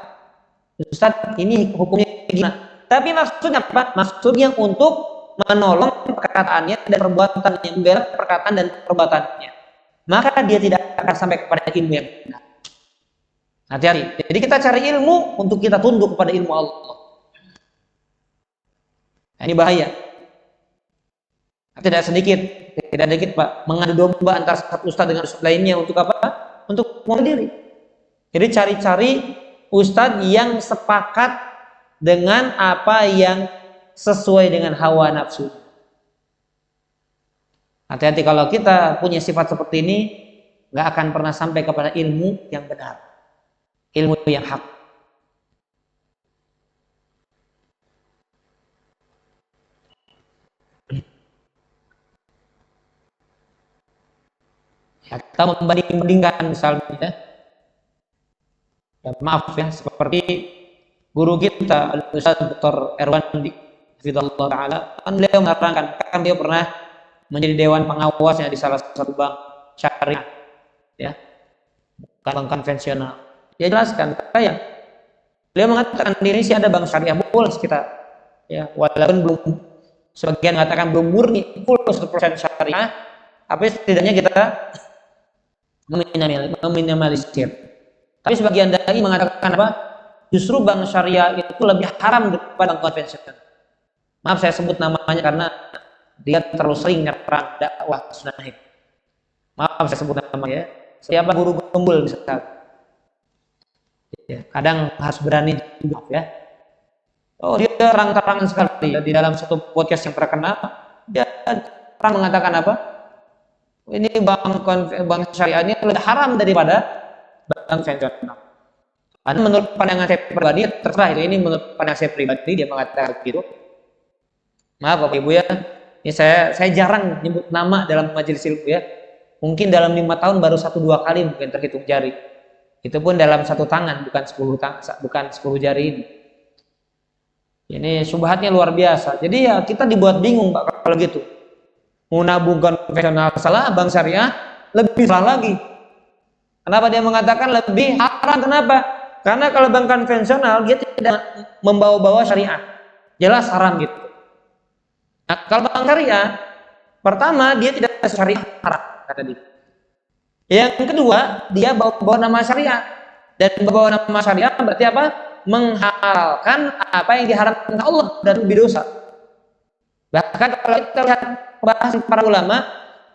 Ustaz, ini hukumnya gimana? Tapi maksudnya apa? Maksudnya untuk menolong perkataannya dan perbuatannya, membela perkataan dan perbuatannya. Maka dia tidak akan sampai kepada ilmu yang benar. Hati-hati. Jadi kita cari ilmu untuk kita tunduk kepada ilmu Allah. Nah, ini bahaya. Tidak sedikit Pak, mengadu domba antara satu ustaz dengan ustaz lainnya untuk apa? Untuk mengenal diri. Jadi cari-cari ustaz yang sepakat dengan apa yang sesuai dengan hawa nafsu. Hati-hati kalau kita punya sifat seperti ini, nggak akan pernah sampai kepada ilmu yang benar, ilmu yang hak. Ya, kita membanding-bandingkan misalnya, ya maaf ya, seperti guru kita Ustaz Dr. Erwandi Hafizahullah Ta'ala, kan beliau menerangkan, kan beliau pernah menjadi dewan pengawasnya di salah satu bank syariah, ya, bank konvensional. Dia jelaskan, kayak beliau mengatakan di Indonesia ada bank syariah boleh kita, ya, walaupun belum, sebagian mengatakan belum murni full 100% syariah, tapi setidaknya kita meminimalisir. Tapi sebagian dai mengatakan apa? Justru bank syariah itu lebih haram daripada bank konvensional. Maaf saya sebut namanya karena dia terlalu sering nyerang dakwah sunnah. Maaf saya sebut namanya. Siapa guru gembul misalnya. Ya, kadang harus berani juga ya. Oh, dia terang-terangan sekali ya, di dalam satu podcast yang terkenal dia terang mengatakan apa? Ini bank syariah ini lebih haram daripada bank konvensional. Karena menurut pandangan saya pribadi, terserah itu, ini menurut pandangan saya pribadi, dia mengatakan begitu. Maaf Bapak Ibu ya, ini saya jarang nyebut nama dalam majelis ilmu ya. Mungkin dalam 5 tahun baru 1-2 kali mungkin terhitung jari. Itu pun dalam satu tangan, bukan 10 jari ini. Ini syubhatnya luar biasa. Jadi ya kita dibuat bingung Pak kalau gitu. Mau nabung konvensional salah, bank syariah lebih salah lagi. Kenapa dia mengatakan lebih haram? Kenapa? Karena kalau bank konvensional dia tidak membawa-bawa syariah, jelas haram gitu. Nah, kalau bank syariah, pertama dia tidak syariah, haram kata dia. Yang kedua, dia bawa nama syariah, dan bawa nama syariah berarti apa? Menghalalkan apa yang diharamkan Allah dan lebih dosa. Bahkan kalau kita lihat pembahasan para ulama,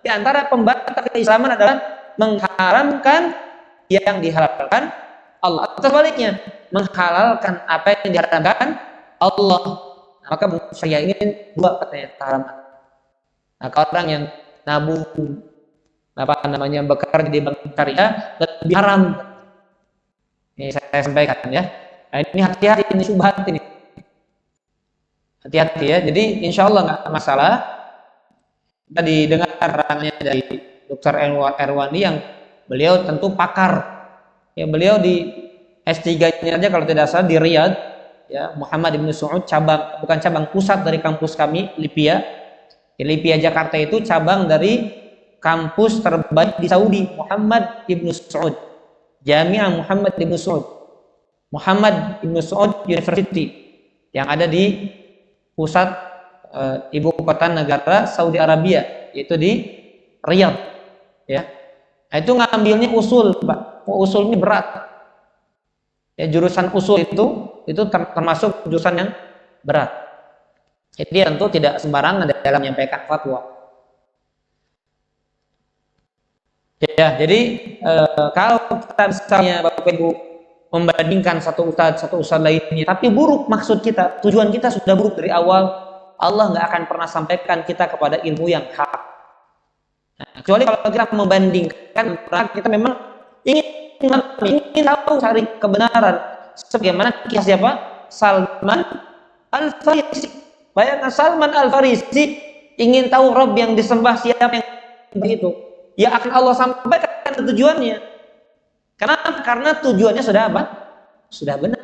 di antara pembatal keislaman adalah mengharamkan yang dihalalkan Allah, atau sebaliknya menghalalkan apa yang diharamkan Allah. Nah, maka syariah ini dua katanya haraman. Nah, kalau orang yang nabung bekerja di bank syariah lebih haram. Ini saya sampaikan ya. Nah, ini hati-hati, ini syubhat ini. Hati-hati ya. Jadi insya Allah nggak masalah. Kita didengar keterangannya dari Dr. Erwani yang beliau tentu pakar. Ya, beliau di S3-nya aja kalau tidak salah di Riyadh, ya, Muhammad Ibn Saud, bukan cabang, pusat dari kampus kami Lipia. Di Lipia Jakarta itu cabang dari kampus terbaik di Saudi, Muhammad Ibn Saud. Jami'ah Muhammad Ibn Saud. Muhammad Ibn Saud University yang ada di pusat ibu kota negara Saudi Arabia, yaitu di Riyadh, ya. Nah, itu ngambilnya usul, Pak. Usul ini berat. Ya, jurusan usul itu termasuk jurusan yang berat. Jadi tentu tidak sembarangan dalam menyampaikan fatwa. Ya, jadi kalau kita misalnya Bapak Ibu membandingkan satu ustadz lainnya, tapi buruk maksud kita, tujuan kita sudah buruk dari awal, Allah nggak akan pernah sampaikan kita kepada ilmu yang hak. Nah, kecuali kalau kita membandingkan, kita memang ingin tahu, cari kebenaran. Sebagaimana kisah siapa? Salman Al-Farisi. Bayangkan Salman Al-Farisi ingin tahu Rabb yang disembah siapa yang begitu. Ya akan Allah sampaikan tujuannya. Kenapa? Karena tujuannya sudah apa? Sudah benar.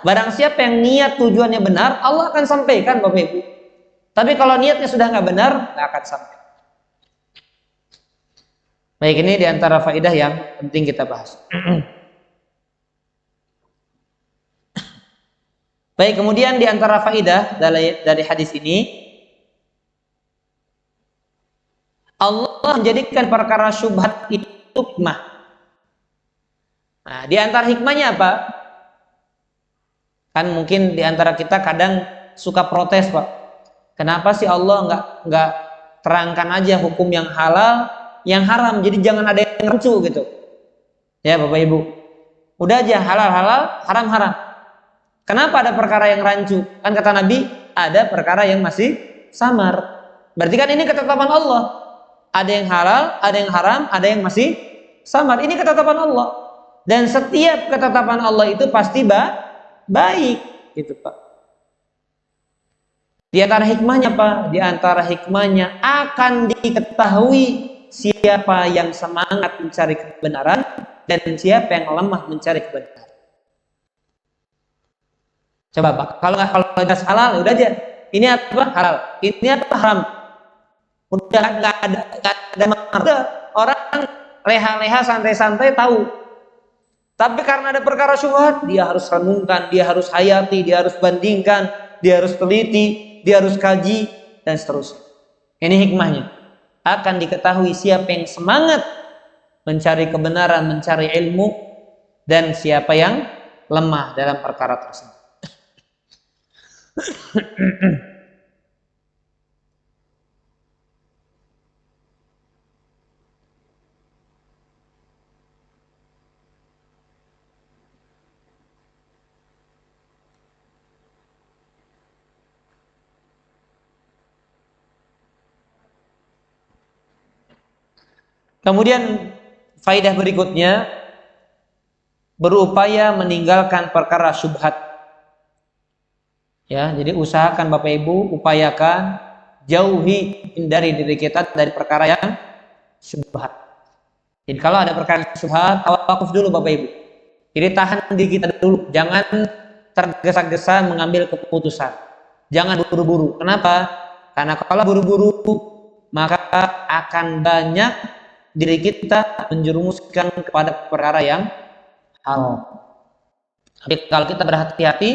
Barang siapa yang niat tujuannya benar, Allah akan sampaikan, Bapak Ibu. Tapi kalau niatnya sudah nggak benar, nggak akan sampai. Baik, ini diantara faedah yang penting kita bahas. Baik, kemudian diantara faedah dari hadis ini, Allah menjadikan perkara syubhat itu hikmah. Nah, diantara hikmahnya apa? Kan mungkin diantara kita kadang suka protes, Pak. Kenapa sih Allah nggak terangkan aja hukum yang halal, yang haram, jadi jangan ada yang rancu gitu. Ya Bapak Ibu, udah aja halal, haram. Kenapa ada perkara yang rancu? Kan kata Nabi, ada perkara yang masih samar. Berarti kan ini ketetapan Allah. Ada yang halal, ada yang haram, ada yang masih samar. Ini ketetapan Allah. Dan setiap ketetapan Allah itu pasti baik, gitu Pak. Di antara hikmahnya apa? Di antara hikmahnya akan diketahui siapa yang semangat mencari kebenaran dan siapa yang lemah mencari kebenaran. Coba Pak, kalau jelas halal, udah aja. Ini apa? Halal. Ini apa? Haram. Udah nggak ada udah, orang leha-leha santai-santai tahu. Tapi karena ada perkara syubhat, dia harus renungkan, dia harus hayati, dia harus bandingkan, dia harus teliti, dia harus kaji, dan seterusnya. Ini hikmahnya. Akan diketahui siapa yang semangat mencari kebenaran, mencari ilmu, dan siapa yang lemah dalam perkara tersebut. Kemudian faidah berikutnya, berupaya meninggalkan perkara syubhat. Ya, jadi usahakan Bapak Ibu, upayakan jauhi, hindari diri kita dari perkara yang syubhat. Jadi kalau ada perkara syubhat, tawakuf dulu Bapak Ibu. Jadi tahan diri kita dulu, jangan tergesa-gesa mengambil keputusan. Jangan buru-buru. Kenapa? Karena kalau buru-buru maka akan banyak diri kita menjerumuskan kepada perkara yang haram. Tapi kalau kita berhati-hati,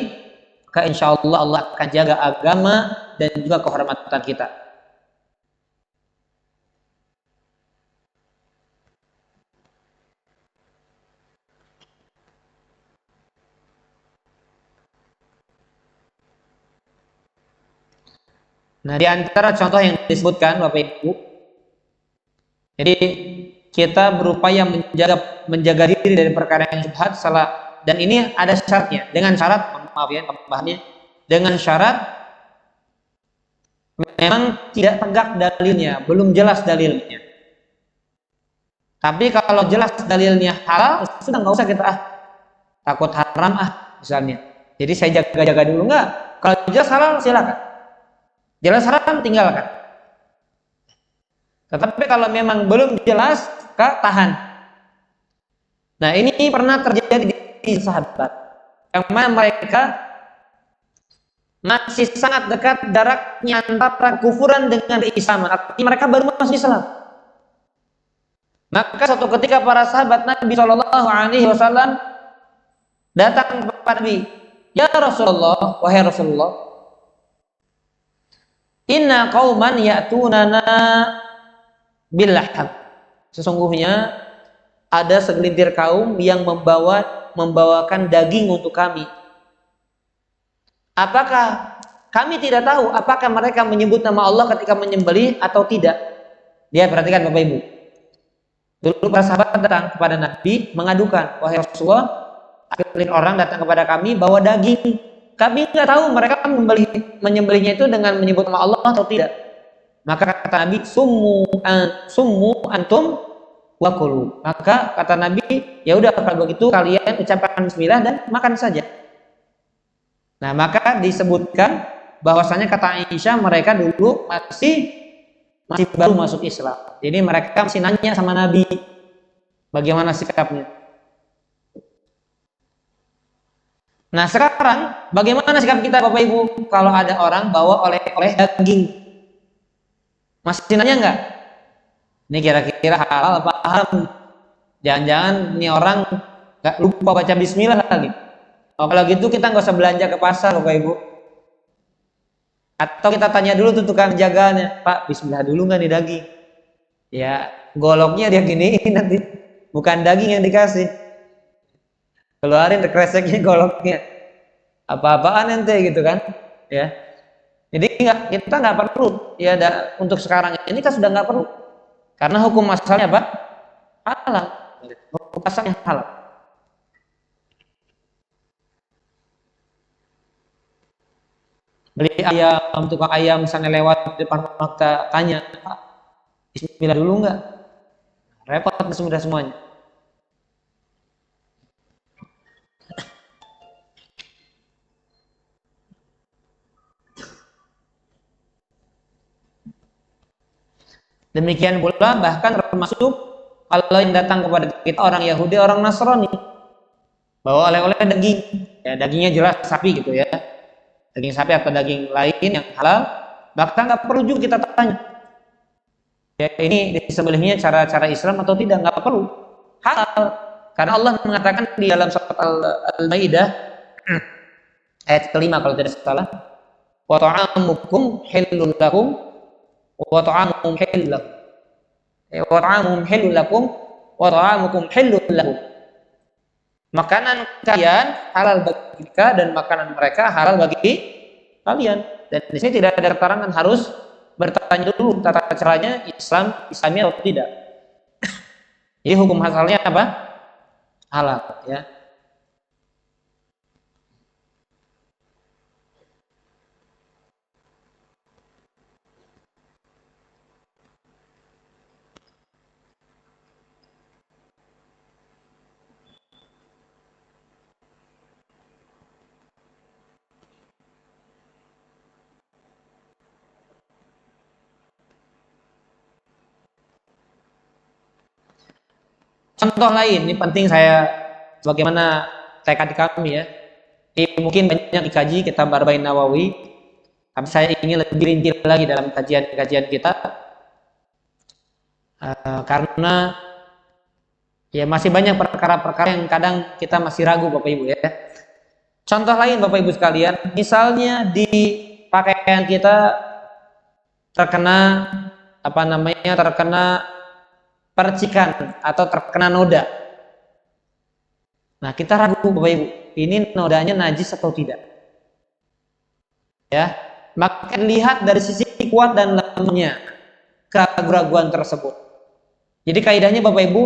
maka insya Allah akan jaga agama dan juga kehormatan kita. Nah, di antara contoh yang disebutkan Bapak Ibu, jadi kita berupaya menjaga diri dari perkara yang syubhat, salah, dan ini ada syaratnya. Dengan syarat, maaf ya tambahannya, dengan syarat memang tidak tegak dalilnya, belum jelas dalilnya. Tapi kalau jelas dalilnya halal, sudah nggak usah kita takut haram misalnya. Jadi saya jaga-jaga dulu, nggak. Kalau jelas halal silakan. Jelas haram tinggalkan. Tetapi kalau memang belum jelas, tahan. Nah, ini pernah terjadi di sahabat yang mana mereka masih sangat dekat jaraknya antara kufuran dengan keislaman. Artinya mereka baru masuk Islam. Maka suatu ketika para sahabat Nabi Shallallahu Alaihi Wasallam datang kepada Nabi, ya Rasulullah, wahai Rasulullah, inna qauman ya'tunana billahab. Sesungguhnya ada segelintir kaum yang membawakan daging untuk kami. Apakah kami tidak tahu apakah mereka menyebut nama Allah ketika menyembelih atau tidak? Dia perhatikan Bapak Ibu. Dulu para sahabat datang kepada Nabi mengadukan, wahai Rasulullah, segelintir orang datang kepada kami bawa daging. Kami nggak tahu mereka menyembelihnya itu dengan menyebut nama Allah atau tidak. Maka kata Nabi, summu antum wakulu. Maka kata Nabi, ya udah kalau begitu kalian ucapkan bismillah dan makan saja. Nah, maka disebutkan bahwasanya kata Aisyah mereka dulu masih baru masuk Islam. Jadi mereka masih nanya sama Nabi bagaimana sikapnya. Nah, sekarang bagaimana sikap kita Bapak Ibu kalau ada orang bawa oleh daging? Masih nanya nggak? Ini kira-kira halal apa haram? Jangan-jangan ini orang nggak lupa baca bismillah lagi. Kalau gitu kita nggak usah belanja ke pasar Bapak Ibu. Atau kita tanya dulu tuh tukang jaganya, Pak, bismillah dulu nggak nih daging? Ya, goloknya dia giniin nanti, bukan daging yang dikasih. Keluarin kreseknya, goloknya. Apa-apaan ente gitu kan? Ya. Jadi kita nggak perlu ya untuk sekarang ini kita sudah nggak perlu. Karena hukum asalnya apa? Halal. Hukum asalnya halal. Beli ayam, tukang ayam misalnya lewat di depan rumah kita tanya, Pak, bismillah dulu nggak? Repot semuanya. Demikian pula bahkan termasuk kalau yang datang kepada kita orang Yahudi, orang Nasrani, bawa oleh-oleh daging, ya dagingnya jelas sapi gitu ya. Daging sapi atau daging lain yang halal, bahkan nggak perlu juga kita tanya, ya ini disembelihnya cara Islam atau tidak, nggak perlu, halal. Karena Allah mengatakan di dalam surat Al-Maidah ayat kelima kalau tidak salah, wa ta'amukum halal lakum wa ta'amukum halal lakum, wa ta'amukum halal lakum wa ta'amukum halal lakum. Makanan kalian halal bagi mereka dan makanan mereka halal bagi kalian. Dan di sini tidak ada keterangan harus bertanya dulu tata caranya Islami atau tidak. Jadi hukum asalnya apa? Halal ya. Contoh lain, ini penting saya bagaimana tekad kami ya. Ini mungkin banyak dikaji kitab Arba'in Nawawi, tapi saya ingin lebih rinci lagi dalam kajian-kajian kita karena ya masih banyak perkara-perkara yang kadang kita masih ragu Bapak Ibu ya. Contoh lain Bapak Ibu sekalian, misalnya di pakaian kita terkena percikan atau terkena noda. Nah, kita ragu Bapak Ibu, ini nodanya najis atau tidak? Ya, maka lihat dari sisi kuat dan lemahnya keraguan tersebut. Jadi kaidahnya Bapak Ibu,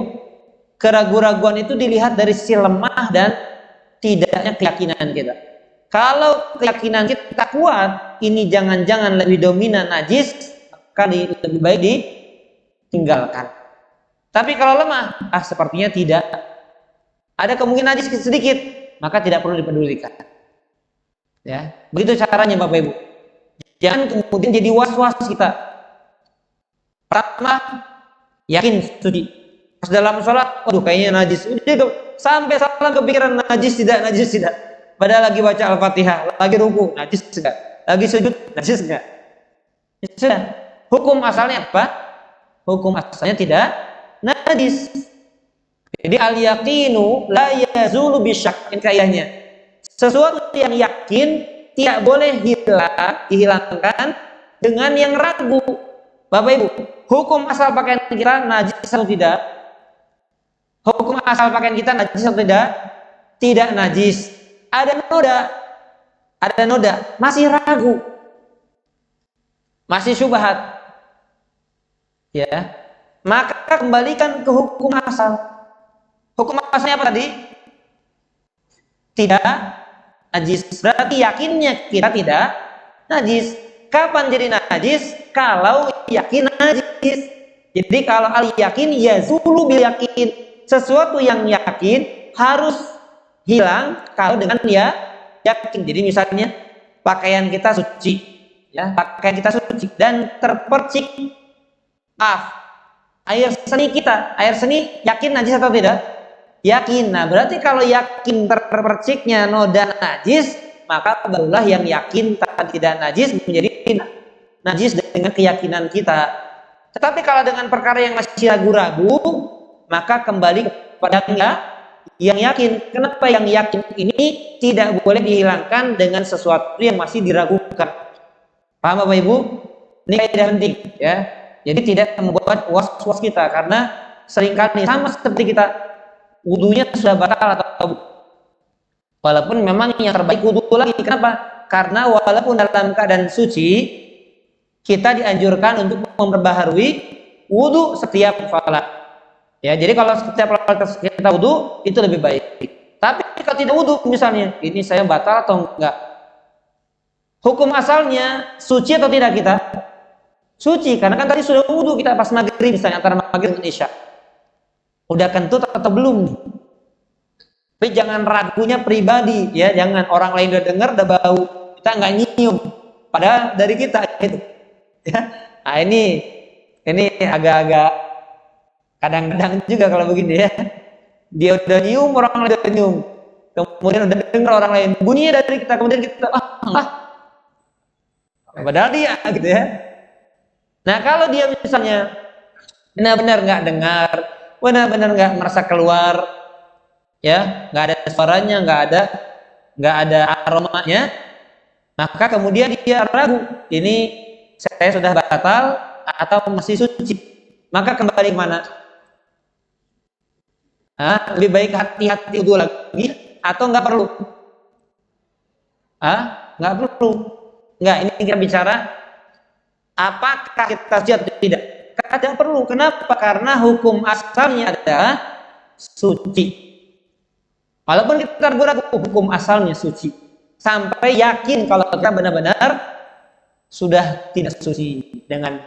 keraguan itu dilihat dari sisi lemah dan tidaknya keyakinan kita. Kalau keyakinan kita kuat, ini jangan-jangan lebih dominan najis, maka lebih baik ditinggalkan. Tapi kalau lemah, sepertinya tidak. Ada kemungkinan najis sedikit, maka tidak perlu dipedulikan. Ya, begitu caranya Bapak Ibu. Jangan kemudian jadi was-was kita. Pertama, yakin suci. Pas dalam sholat, waduh kayaknya najis. Sampai salah kepikiran najis tidak. Padahal lagi baca Al-Fatihah, lagi ruku, najis tidak. Lagi sujud, najis enggak. Sudah. Hukum asalnya apa? Hukum asalnya tidak najis. Jadi al-yaqinu la yazulu bisyak, kayaknya. Sesuatu yang yakin tidak boleh dihilangkan dengan yang ragu. Bapak Ibu, hukum asal pakaian kita najis atau tidak? Hukum asal pakaian kita najis atau tidak? Tidak najis. Ada noda, masih ragu, masih syubhat. Ya, maka kembalikan ke hukum asal. Hukum asalnya apa tadi? Tidak najis. Berarti yakinnya kita tidak najis. Kapan jadi najis? Kalau yakin najis. Jadi kalau al yakin yazulu bil yakin, sesuatu yang yakin harus hilang kalau dengan ya yakin. Jadi misalnya pakaian kita suci, ya, pakaian kita suci dan terpercik air seni yakin najis atau tidak? Yakin. Nah, berarti kalau yakin terperciknya noda najis, maka barulah yang yakin tidak najis menjadi najis dengan keyakinan kita. Tetapi kalau dengan perkara yang masih ragu-ragu, maka kembali kepada yang yakin. Kenapa yang yakin ini tidak boleh dihilangkan dengan sesuatu yang masih diragukan? Paham Bapak Ibu? Ini kaidah penting, ya. Jadi tidak membuat was-was kita, karena seringkali sama seperti kita wudunya sudah batal atau walaupun memang yang terbaik wudu lagi. Kenapa? Karena walaupun dalam keadaan suci, kita dianjurkan untuk memperbaharui wudu setiap salat. Ya, jadi kalau setiap salat kita wudu itu lebih baik. Tapi kalau tidak wudu, misalnya ini saya batal atau enggak? Hukum asalnya suci atau tidak kita? Suci, karena kan tadi sudah wudu kita pas maghrib, misalnya antara maghrib dan isya. Udah kentut atau belum? Tapi jangan ragunya pribadi, ya, jangan orang lain udah dengar, udah bau, kita nggak nyium, padahal dari kita itu. Ya. Nah, ini agak-agak kadang-kadang juga kalau begini, ya. Dia udah nyium, orang lain udah nyium, kemudian udah dengar orang lain, bunyinya dari kita, kemudian kita padahal dia, gitu ya. Nah, kalau dia misalnya benar-benar nggak dengar, benar-benar nggak merasa keluar, ya, nggak ada suaranya, nggak ada aromanya, maka kemudian dia ragu, ini saya sudah batal atau masih suci, maka kembali kemana? Lebih baik hati-hati wudu lagi atau nggak perlu? Nggak perlu. Nggak, ini kita bicara apakah kita suci atau tidak? Tidak perlu. Kenapa? Karena hukum asalnya adalah suci. Walaupun kita ragu-ragu, hukum asalnya suci. Sampai yakin kalau kita benar-benar sudah tidak suci dengan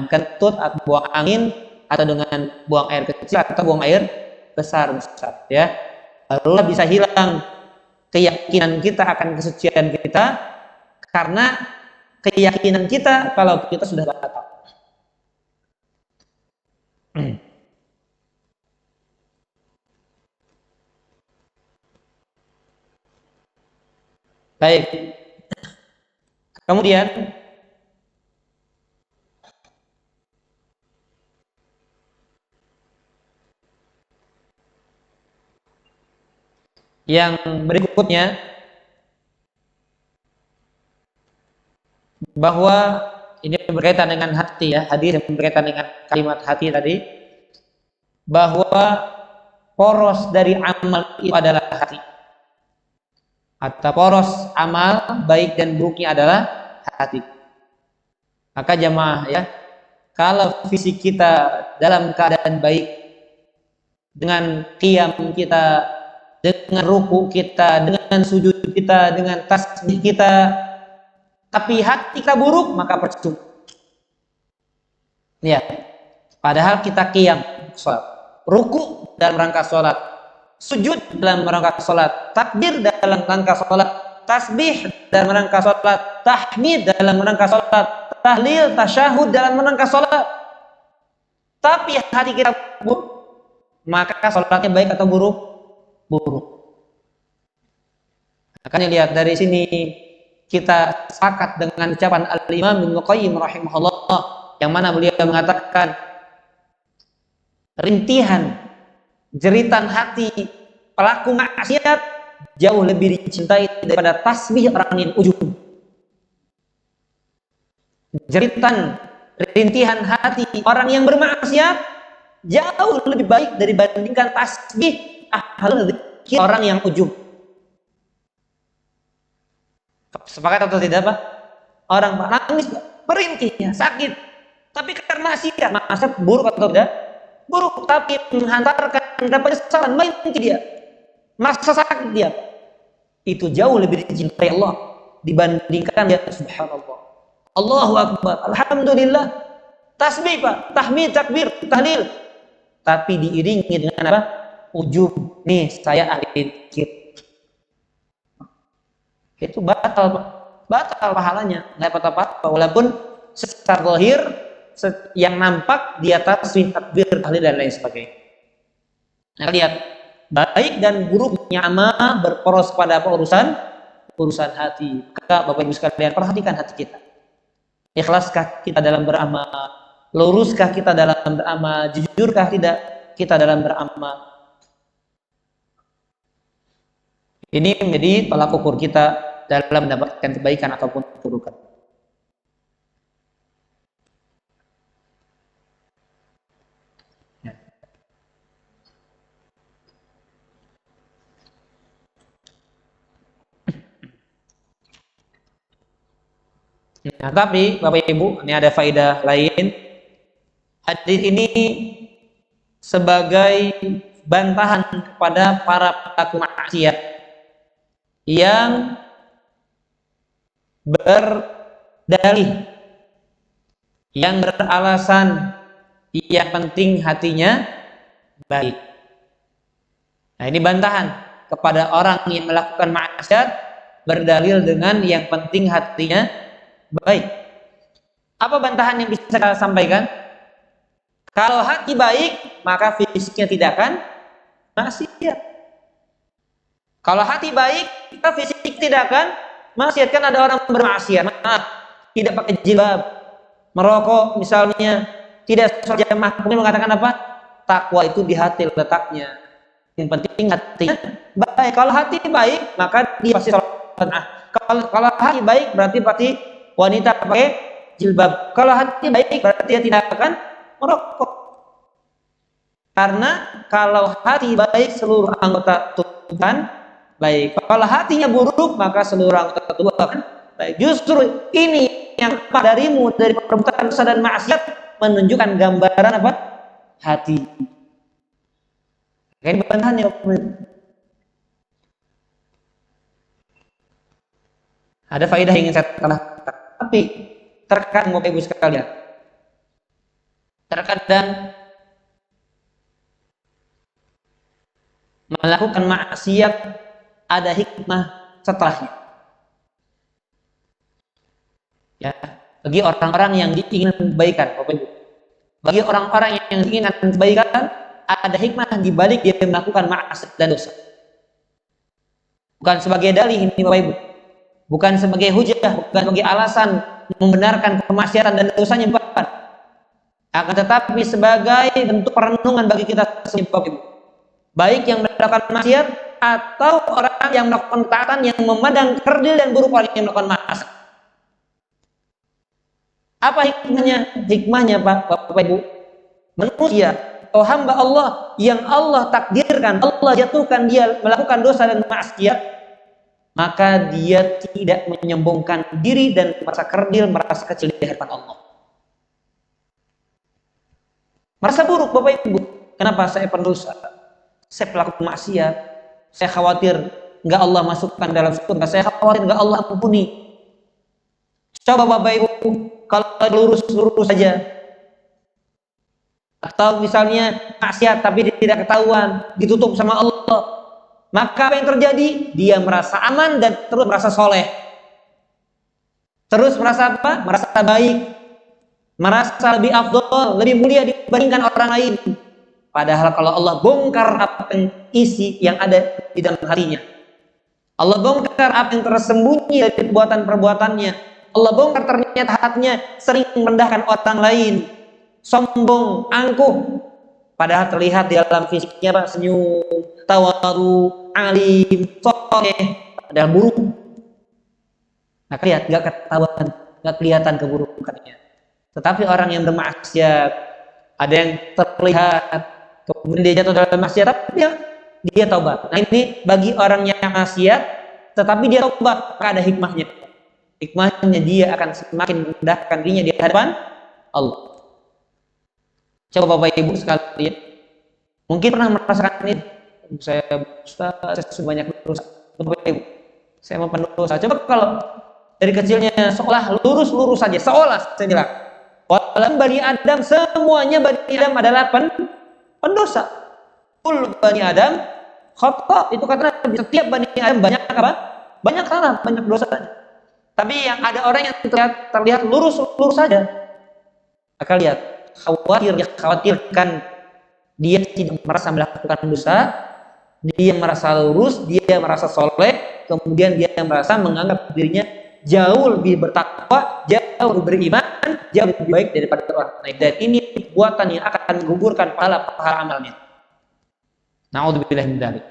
kentut atau buang angin, atau dengan buang air kecil atau buang air besar, ya. Lalu bisa hilang keyakinan kita akan kesucian kita karena keyakinan kita kalau kita sudah batal. Baik. Kemudian yang berikutnya, bahwa ini berkaitan dengan hati, ya, hadis yang berkaitan dengan kalimat hati tadi, bahwa poros dari amal itu adalah hati, atau poros amal baik dan buruknya adalah hati. Maka jamaah, ya, kalau fisik kita dalam keadaan baik, dengan qiyam kita, dengan ruku kita, dengan sujud kita, dengan tasbih kita, tapi hati kita buruk, maka percuma. Ya, padahal kita qiyam, sholat, ruku dalam rangka sholat, sujud dalam rangka sholat, takbir dalam rangka sholat, tasbih dalam rangka sholat, tahmid dalam rangka sholat, tahlil, tasyahud dalam rangka sholat. Tapi hati kita buruk, maka sholatnya baik atau buruk? Buruk. Makanya lihat dari sini kita sepakat dengan ucapan Al-Imam Ibnu Qayyim rahimahullah yang mana beliau mengatakan rintihan, jeritan hati pelaku maksiat jauh lebih dicintai daripada tasbih orang yang ujub. Jeritan, rintihan hati orang yang bermaksiat jauh lebih baik dibandingkan tasbih ahlul dzikir orang yang ujub. Sepakat atau tidak, Pak? Orang nangis, perintihnya sakit, tapi karena maksiat buruk atau tidak? Buruk, tapi menghantarkan dapat kesalahan, mati dia, masa sakit dia, itu jauh lebih dicintai Allah dibandingkan dia. Subhanallah, Allahu Akbar, Alhamdulillah, tasbih Pak, tahmid, takbir, tahlil, tapi diiringi dengan apa? Ujub. Nih saya ahli dzikir, itu batal pahalanya, nggak dapat apa-apa, walaupun secara zahir yang nampak di atas takbir, tahlil dan lain sebagainya. Nah, lihat baik dan buruknya amal berporos pada apa? urusan hati. Maka Bapak Ibu sekalian, perhatikan hati kita. Ikhlaskah kita dalam beramal? Luruskah kita dalam beramal? Jujurkah tidak kita dalam beramal? Ini menjadi tolak ukur kita dalam mendapatkan kebaikan ataupun keburukan. Nah, tapi Bapak Ibu, ini ada faedah lain. Hadis ini sebagai bantahan kepada para pelaku maksiat yang berdalih, yang beralasan yang penting hatinya baik. Nah, ini bantahan kepada orang yang melakukan maksiat berdalil dengan yang penting hatinya baik. Apa bantahan yang bisa kita sampaikan? Kalau hati baik, maka fisiknya tidak akan maksiat. Kalau hati baik, maka fisik tidak akan maksiat. Kan ada orang bermaksiat, tidak pakai jilbab, merokok misalnya, tidak sholat jamaah, kemudian mengatakan apa? Takwa itu di hati letaknya. Yang penting hatinya baik. Kalau hati baik, maka dia pasti sholat jamaah. Kalau hati baik, berarti pasti wanita pakai jilbab. Kalau hati baik, berarti dia tidak akan merokok. Karena kalau hati baik, seluruh anggota tubuh kan baik. Kalau hatinya buruk, maka seluruh anggota tubuh akan baik. Justru ini yang darimu dari perbuatan dosa dan maksiat menunjukkan gambaran apa? Hati. Ini bantahannya. Ada faedah yang ingin saya tambahkan. Tapi terkadang Bapak Ibu sekalian, terkadang melakukan maksiat ada hikmah setelahnya. Ya, bagi orang-orang yang ingin kebaikan, Bapak Ibu. Bagi orang-orang yang ingin kebaikan, ada hikmah di balik dia melakukan maksiat dan dosa. Bukan sebagai dalih ini Bapak Ibu. Bukan sebagai hujah, bukan sebagai alasan membenarkan kemaksiatan dan dosanya, bukan. Akan tetapi sebagai bentuk perenungan bagi kita semua, Bapak Ibu. Baik yang melakukan maksiat atau orang yang melakukan ketaatan yang memandang kerdil dan buruk orang yang melakukan maksiat. Apa hikmahnya? Hikmahnya Bapak Ibu, manusia atau hamba Allah yang Allah takdirkan, Allah jatuhkan dia melakukan dosa dan maksiat, maka dia tidak menyombongkan diri dan merasa kerdil, merasa kecil di hadapan Allah. Merasa buruk Bapak Ibu. Kenapa saya pendosa? Saya pelaku maksiat. Saya khawatir enggak Allah masukkan dalam surga. Saya khawatir enggak Allah ampuni. Coba Bapak Ibu, kalau lurus saja. atau misalnya maksiat tapi dia tidak ketahuan, ditutup sama Allah, maka apa yang terjadi? Dia merasa aman dan terus merasa soleh, terus merasa apa? Merasa baik, merasa lebih afdol, lebih mulia dibandingkan orang lain. Padahal kalau Allah bongkar apa yang isi yang ada di dalam hatinya, Allah bongkar apa yang tersembunyi dari perbuatan-perbuatannya, Allah bongkar ternyata hatinya sering merendahkan orang lain, sombong, angkuh, padahal terlihat di dalam fisiknya Pak, senyum, tawadu, alim, soleh, padahal buruk. Nah, lihat, gak ketahuan, gak kelihatan keburukannya. Tetapi orang yang bermaksiat, ada yang terlihat kemudian dia jatuh dalam maksiat, tapi dia taubat. Nah, ini bagi orang yang maksiat tetapi dia taubat, maka ada hikmahnya. Hikmahnya dia akan semakin merendahkan dirinya di hadapan Allah. Coba Bapak Ibu sekalian, mungkin pernah merasakan ini. Saya sudah banyak dosa. Bapak Ibu, saya mau pendosa. Coba kalau dari kecilnya seolah lurus saja, seolah saya bilang, walau Bani Adam, semuanya Bani Adam adalah pendosa. Kul Bani Adam khata, itu kata Nabi, setiap Bani Adam banyak apa? Banyak salah, banyak dosa. Tapi yang ada orang yang terlihat lurus saja. Akan lihat, khawatirkan dia tidak merasa melakukan dosa, dia merasa lurus, dia merasa soleh, kemudian dia merasa menganggap dirinya jauh lebih bertakwa, jauh lebih beriman, jauh lebih baik daripada orang lain. Dan ini perbuatan yang akan menggugurkan pahala amalnya. Na'udzubillah min dzalik.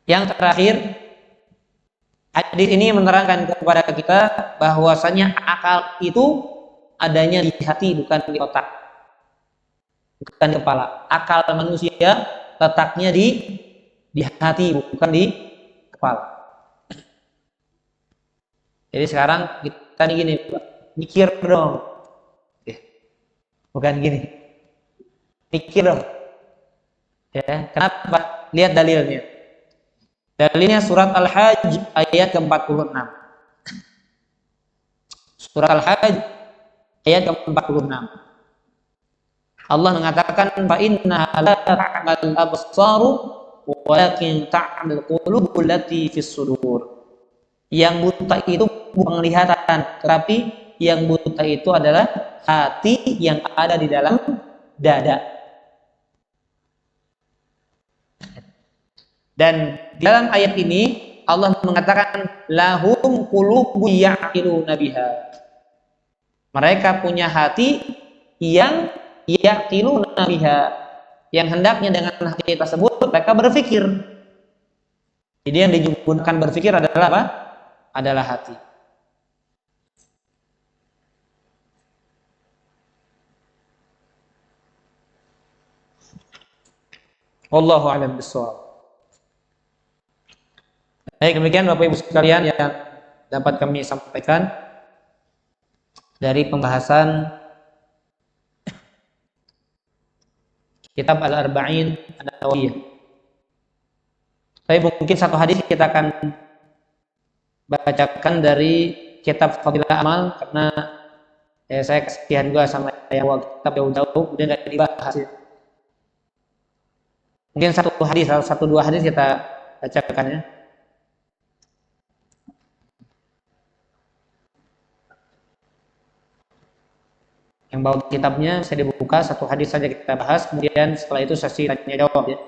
Yang terakhir, hadis ini menerangkan kepada kita bahwasanya akal itu adanya di hati, bukan di otak, bukan di kepala. Akal manusia letaknya di hati, bukan di kepala. Jadi sekarang kita nih gini, mikir dong, bukan gini, pikir dong. Ya, kenapa? Lihat dalilnya. Dalilnya surat Al-Hajj ayat ke-46. Surat Al-Hajj ayat ke-46. Allah mengatakan, fa inna la ta'mal absaru walakin ta'mal qulubul lati fis sudur. Yang buta itu bukan penglihatan, tetapi yang buta itu adalah hati yang ada di dalam dada. Dan dalam ayat ini Allah mengatakan lahum qulubun ya'qiluna biha. Mereka punya hati yang ya'qiluna biha, yang hendaknya dengan hati tersebut mereka berpikir. Jadi yang digunakan berpikir adalah apa? Adalah hati. Wallahu a'lam bishawab. Baik, demikian Bapak Ibu sekalian yang dapat kami sampaikan dari pembahasan kitab Al-Arba'in An-Nawawiyah. Tapi mungkin satu hadis kita akan bacakan dari kitab Fadilah Amal, karena saya kesian juga sama yang kitab jauh-jauh kemudian nggak dibahas. Mungkin satu dua hadis kita bacakan ya. Yang bawa kitabnya saya dibuka, satu hadis saja kita bahas, kemudian setelah itu sesi tanya jawab ya.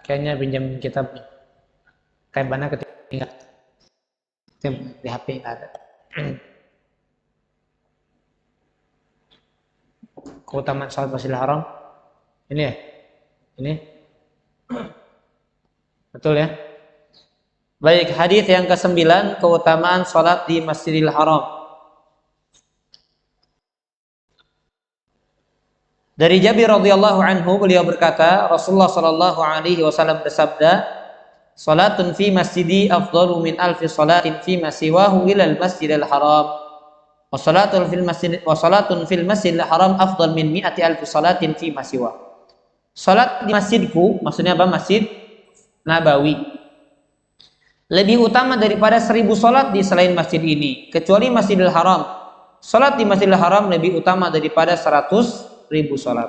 Kayaknya pinjam kitabnya. Kayak mana ketinggalan di HP nggak ada. Keutamaan salat Masjidil Haram. Ini ya? Ini? Betul ya? Baik, hadis yang ke-9, keutamaan salat di Masjidil Haram. Dari Jabir radhiyallahu anhu, beliau berkata, Rasulullah sallallahu alaihi wasallam bersabda, "Salatun fi masjidi afdalu min alfi salatin fi ma siwahu ila al-masjidil haram. Wa salatun fil masjidil haram afdal min mi'ati alfi salatin fi ma siwa." Salat di masjidku, maksudnya apa? Masjid Nabawi, lebih utama daripada 1000 salat di selain masjid ini, kecuali Masjidil Haram. Salat di Masjidil Haram lebih utama daripada 100.000 salat.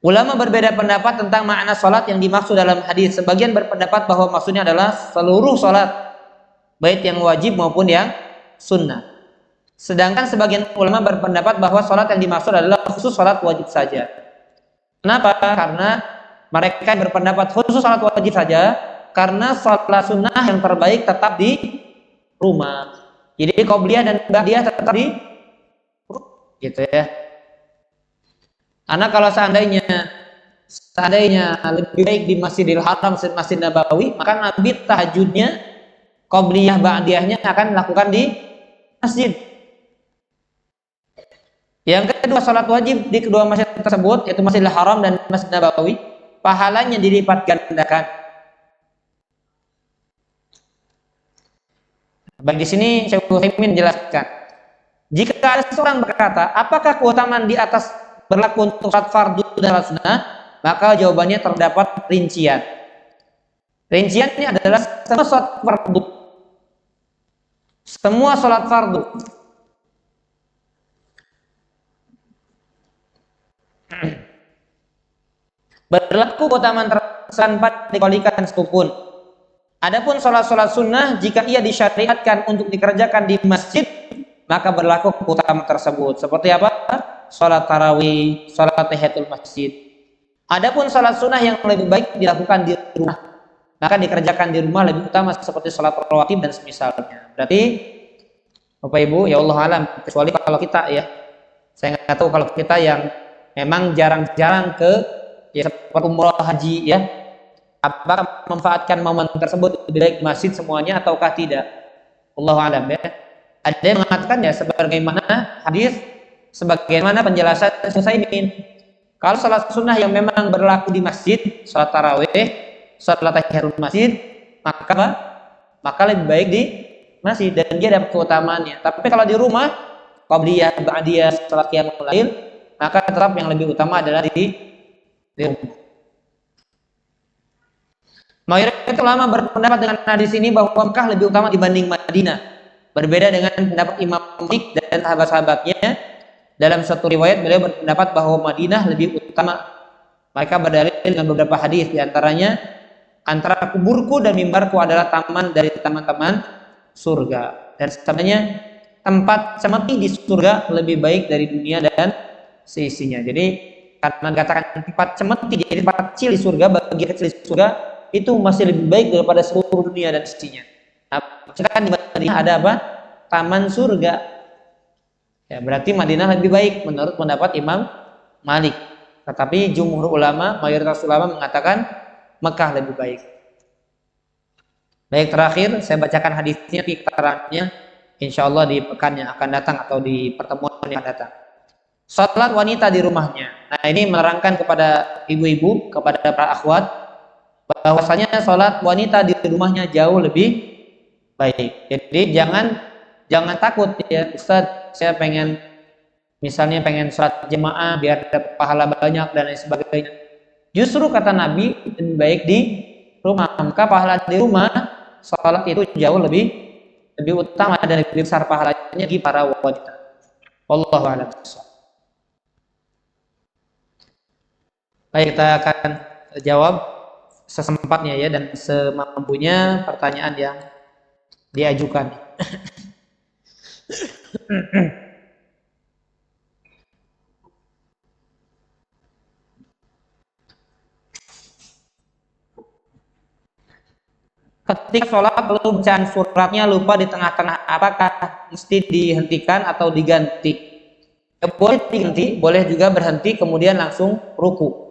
Ulama berbeda pendapat tentang makna salat yang dimaksud dalam hadis. Sebagian berpendapat bahwa maksudnya adalah seluruh salat, baik yang wajib maupun yang sunnah. Sedangkan sebagian ulama berpendapat bahwa salat yang dimaksud adalah khusus salat wajib saja. Kenapa? Karena mereka berpendapat khusus salat wajib saja karena salat sunnah yang terbaik tetap di rumah. Jadi qobliyah dan ba'diyah tetap di gitu ya. Karena kalau seandainya lebih baik di Masjidil Haram, Masjid Nabawi, maka Nabi tahajudnya, qobliyah ba'diyahnya akan melakukan di masjid. Yang kedua, salat wajib di kedua masjid tersebut, yaitu Masjidil Haram dan Masjid Nabawi, pahalanya dilipat gandakan. Baik, di sini Syekh Utsaimin menjelaskan, jika ada seorang berkata, apakah keutamaan di atas berlaku untuk salat fardu dan salat sunnah? Maka jawabannya terdapat rincian. Rinciannya adalah semua salat fardu, semua salat fardu berlaku keutamaan tanpa dikalikan setupun. Adapun sholat-sholat sunnah, jika ia disyariatkan untuk dikerjakan di masjid, maka berlaku keutamaan tersebut. Seperti apa? Sholat tarawih, sholat tahiyatul masjid. Adapun sholat sunnah yang lebih baik dilakukan di rumah, maka dikerjakan di rumah lebih utama, seperti sholat rawatib dan semisalnya. Berarti, Bapak Ibu, ya Allah alam, kecuali kalau kita ya, saya nggak tahu kalau kita yang memang jarang-jarang ke ya seperti umroh haji ya, apakah memanfaatkan momen tersebut lebih baik masjid semuanya ataukah tidak? Allahu a'lam ya. Ada yang mengatakan ya sebagaimana hadis, sebagaimana penjelasan Utsaimin, kalau salat sunnah yang memang berlaku di masjid, salat tarawih, salat tahiyatul masjid, maka lebih baik di masjid dan dia dapat keutamaannya. Tapi kalau di rumah, qabliyah, ba'diyah, salat qiyamul lail, maka tetap yang lebih utama adalah di rumah. Mayoritas ulama berpendapat dengan hadis ini bahwa Mekah lebih utama dibanding Madinah. Berbeda dengan pendapat Imam Malik dan sahabat-sahabatnya. Dalam satu riwayat beliau berpendapat bahwa Madinah lebih utama. Mereka berdalil dengan beberapa hadis, diantaranya antara kuburku dan mimbarku adalah taman dari taman-taman surga. Dan sebenarnya tempat semati di surga lebih baik dari dunia dan seisinya. Jadi karena dikatakan tempat semati, jadi tempat kecil di surga, bagi kecil di surga itu masih lebih baik daripada seluruh dunia dan isinya. Nah, sedangkan di Madinah ada apa? Taman surga. Ya, berarti Madinah lebih baik menurut pendapat Imam Malik. Tetapi jumhur ulama, mayoritas ulama mengatakan Mekah lebih baik. Baik, terakhir saya bacakan hadisnya, keterangannya insyaallah di pekan yang akan datang atau di pertemuan yang akan datang. Salat wanita di rumahnya. Nah, ini menerangkan kepada ibu-ibu, kepada para akhwat, bahwasanya salat wanita di rumahnya jauh lebih baik. Jadi jangan takut ya, Ustaz, saya misalnya pengen salat jemaah biar dapat pahala banyak dan lain sebagainya. Justru kata Nabi lebih baik di rumah. Maka pahala di rumah salat itu jauh lebih utama dan lebih besar pahalanya bagi para wanita. Wallahu a'lam. Baik, kita akan jawab sesempatnya ya dan semampunya pertanyaan yang diajukan. Ketika sholat lalu bacaan suratnya lupa di tengah-tengah, apakah mesti dihentikan atau diganti? Boleh diganti, boleh juga berhenti kemudian langsung ruku.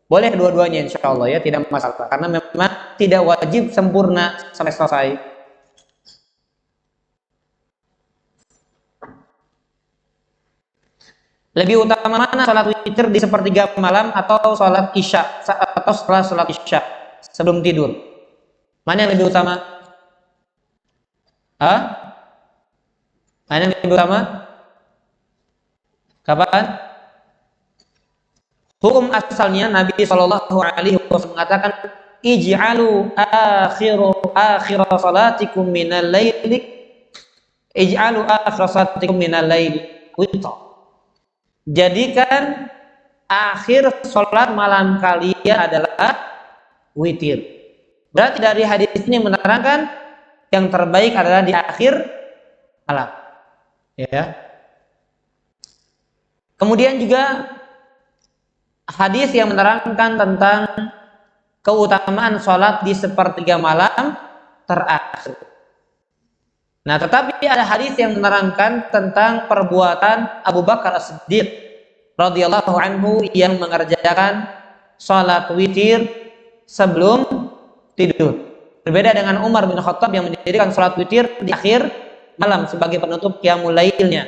Boleh dua-duanya insya Allah ya, tidak masalah. Karena memang tidak wajib sempurna sampai selesai. Lebih utama mana sholat witir di sepertiga malam atau sholat isya atau setelah sholat isya sebelum tidur? Mana yang lebih utama? Hah? Mana yang lebih utama? Kapan? Hukum asalnya Nabi Shallallahu Alaihi Wasallam mengatakan, ij'alu akhir salatikum minal laili, ij'alu akhir salatikum minal laili witra. Jadikan akhir sholat malam kalian adalah witir. Berarti dari hadis ini menerangkan yang terbaik adalah di akhir malam. Ya. Kemudian juga hadis yang menerangkan tentang keutamaan sholat di sepertiga malam terakhir. Nah, tetapi ada hadis yang menerangkan tentang perbuatan Abu Bakar As-Siddiq radhiyallahu anhu yang mengerjakan sholat witir sebelum tidur. Berbeda dengan Umar bin Khattab yang menjadikan sholat witir di akhir malam sebagai penutup qiyamul lailnya.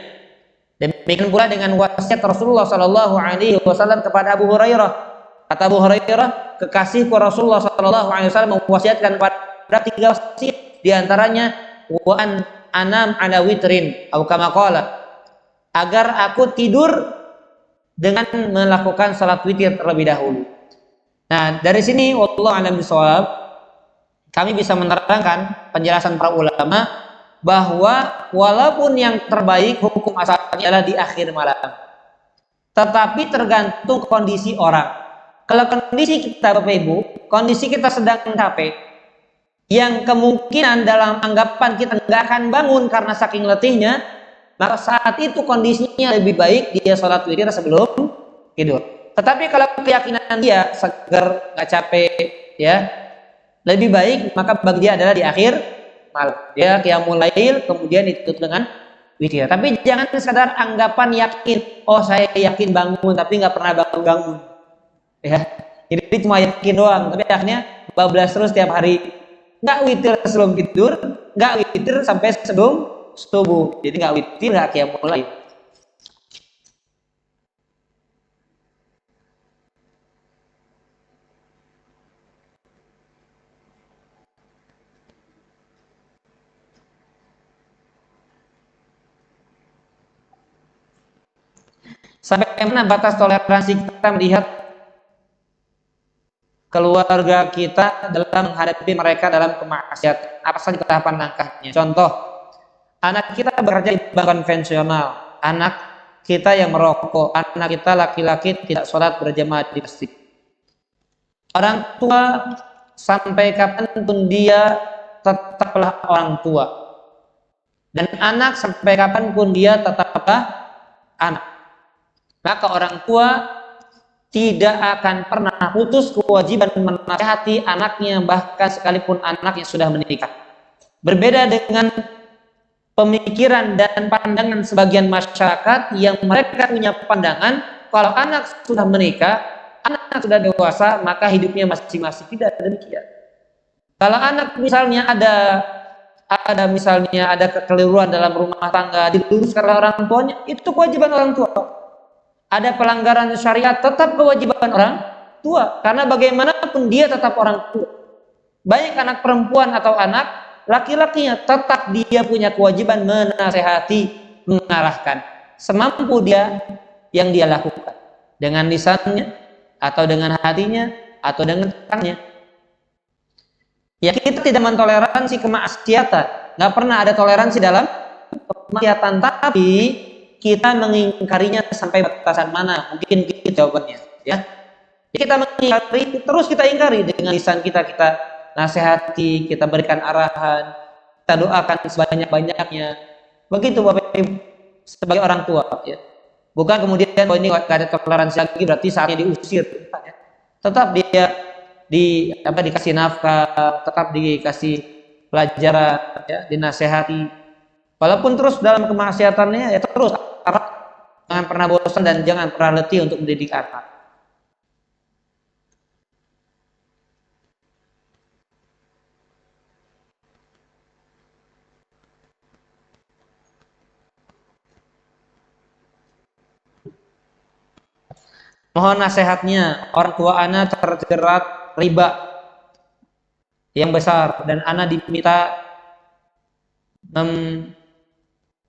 Demikian pula dengan wasiat Rasulullah Shallallahu Alaihi Wasallam kepada Abu Hurairah. Kata Abu Hurairah, kekasihku Rasulullah Shallallahu Alaihi Wasallam mewasiatkan pada 3 wasiat, diantaranya wa an anam ala witrin atau kama qala, agar aku tidur dengan melakukan salat witir terlebih dahulu. Nah, dari sini wallahu a'lam bishawab, kami bisa menerangkan penjelasan para ulama bahwa walaupun yang terbaik hukum asalnya adalah di akhir malam, tetapi tergantung kondisi orang. Kalau kondisi kita, Bapak Ibu, kondisi kita sedang capek, yang kemungkinan dalam anggapan kita nggak akan bangun karena saking letihnya, maka saat itu kondisinya lebih baik dia sholat witir sebelum tidur. Tetapi kalau keyakinan dia segar, nggak capek, ya lebih baik, maka bagi dia adalah di akhir malam. Dia qiyamul lail kemudian ditutup dengan witir. Tapi jangan sekadar anggapan yakin, oh saya yakin bangun tapi nggak pernah bangun. Ya, jadi cuma yakin doang, tapi akhirnya bablas terus tiap hari. Nggak witir sebelum tidur, nggak witir sampai sebelum subuh. Jadi nggak witir, nggak qiyamul lail. Sampai mana batas toleransi kita melihat keluarga kita dalam menghadapi mereka dalam kemaksiatan? Apa saja tahapan langkahnya? Contoh, anak kita bekerja di bank konvensional, anak kita yang merokok, anak kita laki-laki tidak sholat berjamaah di masjid. Orang tua sampai kapanpun dia tetaplah orang tua, dan anak sampai kapanpun dia tetaplah anak. Maka orang tua tidak akan pernah putus kewajiban menasihati anaknya, bahkan sekalipun anaknya sudah menikah. Berbeda dengan pemikiran dan pandangan sebagian masyarakat yang mereka punya pandangan kalau anak sudah menikah, anak sudah dewasa, maka hidupnya masing-masing. Tidak demikian. Kalau anak misalnya ada kekeliruan dalam rumah tangga, diluruskan oleh orang tuanya, itu kewajiban orang tua. Ada pelanggaran syariat, tetap kewajiban orang tua, karena bagaimanapun dia tetap orang tua. Baik anak perempuan atau anak laki-lakinya, tetap dia punya kewajiban menasehati, mengarahkan semampu dia yang dia lakukan, dengan lisannya atau dengan hatinya atau dengan tangannya. Ya, kita tidak mentoleransi kemaksiatan, nggak pernah ada toleransi dalam kemaksiatan, tapi kita mengingkarinya sampai batasan mana? Mungkin gitu jawabannya, ya. Kita mengingkari, terus kita ingkari dengan lisan kita, kita nasihati, kita berikan arahan, kita doakan sebanyak-banyaknya. Begitu Bapak Ibu sebagai orang tua, ya. Bukan kemudian oh ini nggak ada toleransi lagi berarti saatnya diusir. Tetap dia dikasih nafkah, tetap dikasih pelajaran, ya, dinasehati. Walaupun terus dalam kemaksiatannya, ya terus, jangan pernah bosan dan jangan pernah letih untuk mendidik anak. . 。 . 。 . 。 . 。 . 。 . . 。 . 。 . 。 . 。 . 。 . 。 . 。 . 。 。 . 。 。 。 。 。 。 。 。 。 。 。 。 。 。 。 。 。 。 。 。 。 。 。 。 。 。 。 . Mohon nasihatnya, orang tua ana terjerat riba yang besar dan ana diminta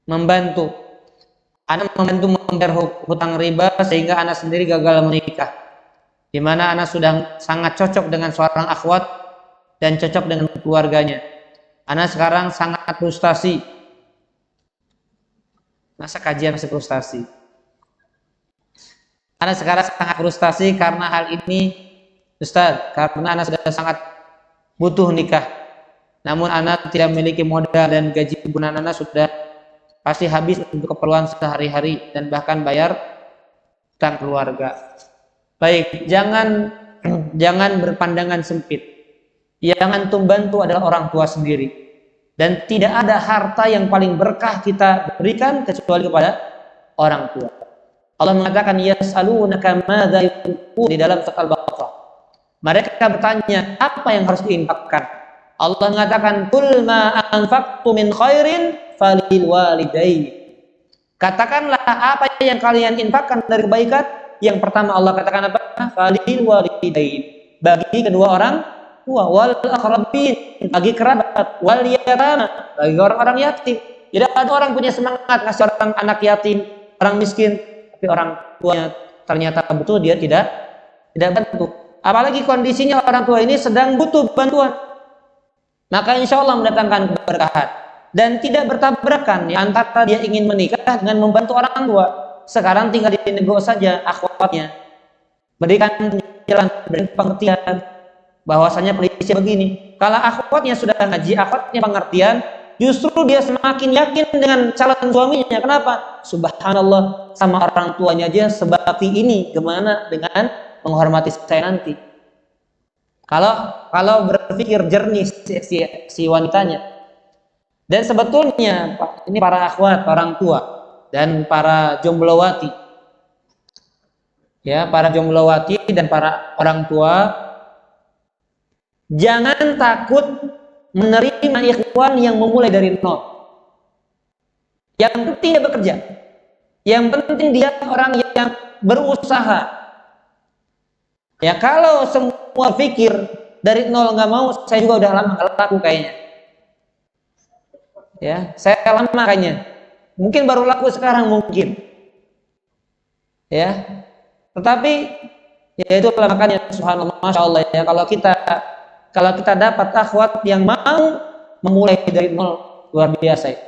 membantu. Ana membantu membayar hutang riba sehingga ana sendiri gagal menikah. Di mana ana sudah sangat cocok dengan seorang akhwat dan cocok dengan keluarganya. Ana sekarang sangat frustasi. Masa kajian masih frustasi? Ana sekarang sangat frustasi karena hal ini, Ustaz, karena ana sudah sangat butuh nikah. Namun ana tidak memiliki modal dan gaji bulanan ana sudah pasti habis untuk keperluan sehari-hari dan bahkan bayar hutang keluarga. Baik, jangan berpandangan sempit. Yang antum bantu adalah orang tua sendiri. Dan tidak ada harta yang paling berkah kita berikan kecuali kepada orang tua. Allah mengatakan yas'alunaka madza yunfiqun di dalam surat Al-Baqarah. Mereka bertanya, apa yang harus diinfakkan? Allah mengatakan, "Qul ma anfaqtu min khairin falil walidain." Katakanlah apa yang kalian infakkan dari kebaikan. Yang pertama Allah katakan apa? Falil walidain. Bagi kedua orang tua, wal aqrabin, bagi kerabat, wal yatama, bagi orang-orang yatim. Tidak ada orang punya semangat ngasih orang anak yatim, orang miskin, tapi orang tuanya ternyata betul dia tidak bantu. Apalagi kondisinya orang tua ini sedang butuh bantuan, maka insya Allah mendatangkan keberkahan dan tidak bertabrakan ya, antara dia ingin menikah dengan membantu orang tua. Sekarang tinggal dinego saja akhwatnya, berikan penjelasan, berikan pengertian bahwasanya kondisi begini. Kalau akhwatnya sudah ngaji, akhwatnya pengertian, justru dia semakin yakin dengan calon suaminya. Kenapa? Subhanallah, sama orang tuanya aja sebakti ini, gimana dengan menghormati saya nanti? Kalau berpikir jernih si wanitanya. Dan sebetulnya ini para akhwat, orang tua dan para jomblowati, ya, para jomblowati dan para orang tua, jangan takut menerima ikhwan yang memulai dari nol. Yang penting dia bekerja. Yang penting dia orang yang berusaha. Ya, kalau semua pikir dari nol nggak mau, saya juga udah lama nggak laku kayaknya. Ya, saya lama kayaknya. Mungkin baru laku sekarang mungkin. Ya, tetapi ya itu makanya subhanallah, masya Allah ya, kalau kita dapat akhwat yang mau memulai dari nol, luar biasa ya.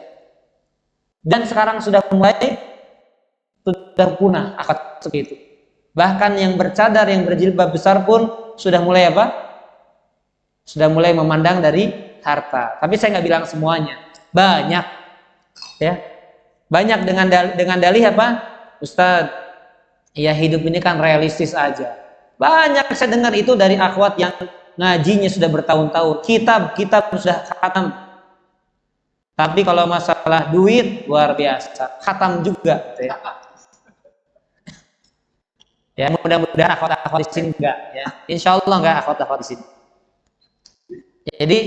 Dan sekarang sudah mulai, sudah punah akhwat seperti itu. Bahkan yang bercadar, yang berjilbab besar pun sudah mulai apa? Sudah mulai memandang dari harta. Tapi saya nggak bilang semuanya. Banyak, ya, banyak dengan dalih apa? Ustadz, ya hidup ini kan realistis aja. Banyak saya dengar itu dari akhwat yang ngajinya sudah bertahun-tahun, kitab sudah khatam. Tapi kalau masalah duit luar biasa, khatam juga, gitu ya. Ya, mudah-mudahan akhwat-akhwat di sini enggak, ya. Insya Allah enggak akhwat-akhwat di sini. Jadi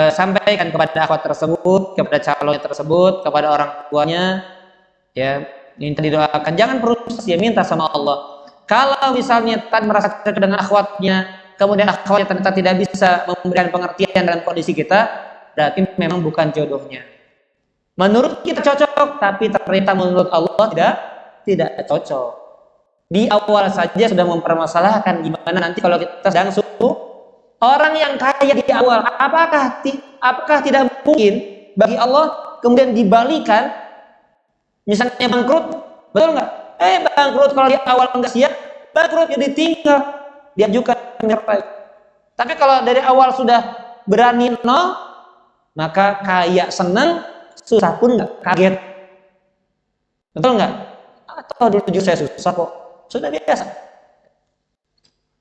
sampaikan kepada akhwat tersebut, kepada calonnya tersebut, kepada orang tuanya, ya, minta didoakan. Jangan frustasi, ya, minta sama Allah. Kalau misalnya tadi merasa cocok dengan akhwatnya, kemudian akhwatnya ternyata tidak bisa memberikan pengertian dalam kondisi kita, berarti memang bukan jodohnya. Menurut kita cocok, tapi ternyata menurut Allah tidak cocok. Di awal saja sudah mempermasalahkan, gimana nanti kalau kita sedang suku orang yang kaya di awal, apakah tidak mungkin bagi Allah kemudian dibalikan, misalnya bangkrut, betul nggak? Bangkrut kalau di awal nggak siap, bangkrut jadi tinggal, diajukan menyertai. Tapi kalau dari awal sudah berani nol, maka kaya senang, susah pun nggak kaget, betul nggak? Atau dulu saya susah kok. Sudah biasa.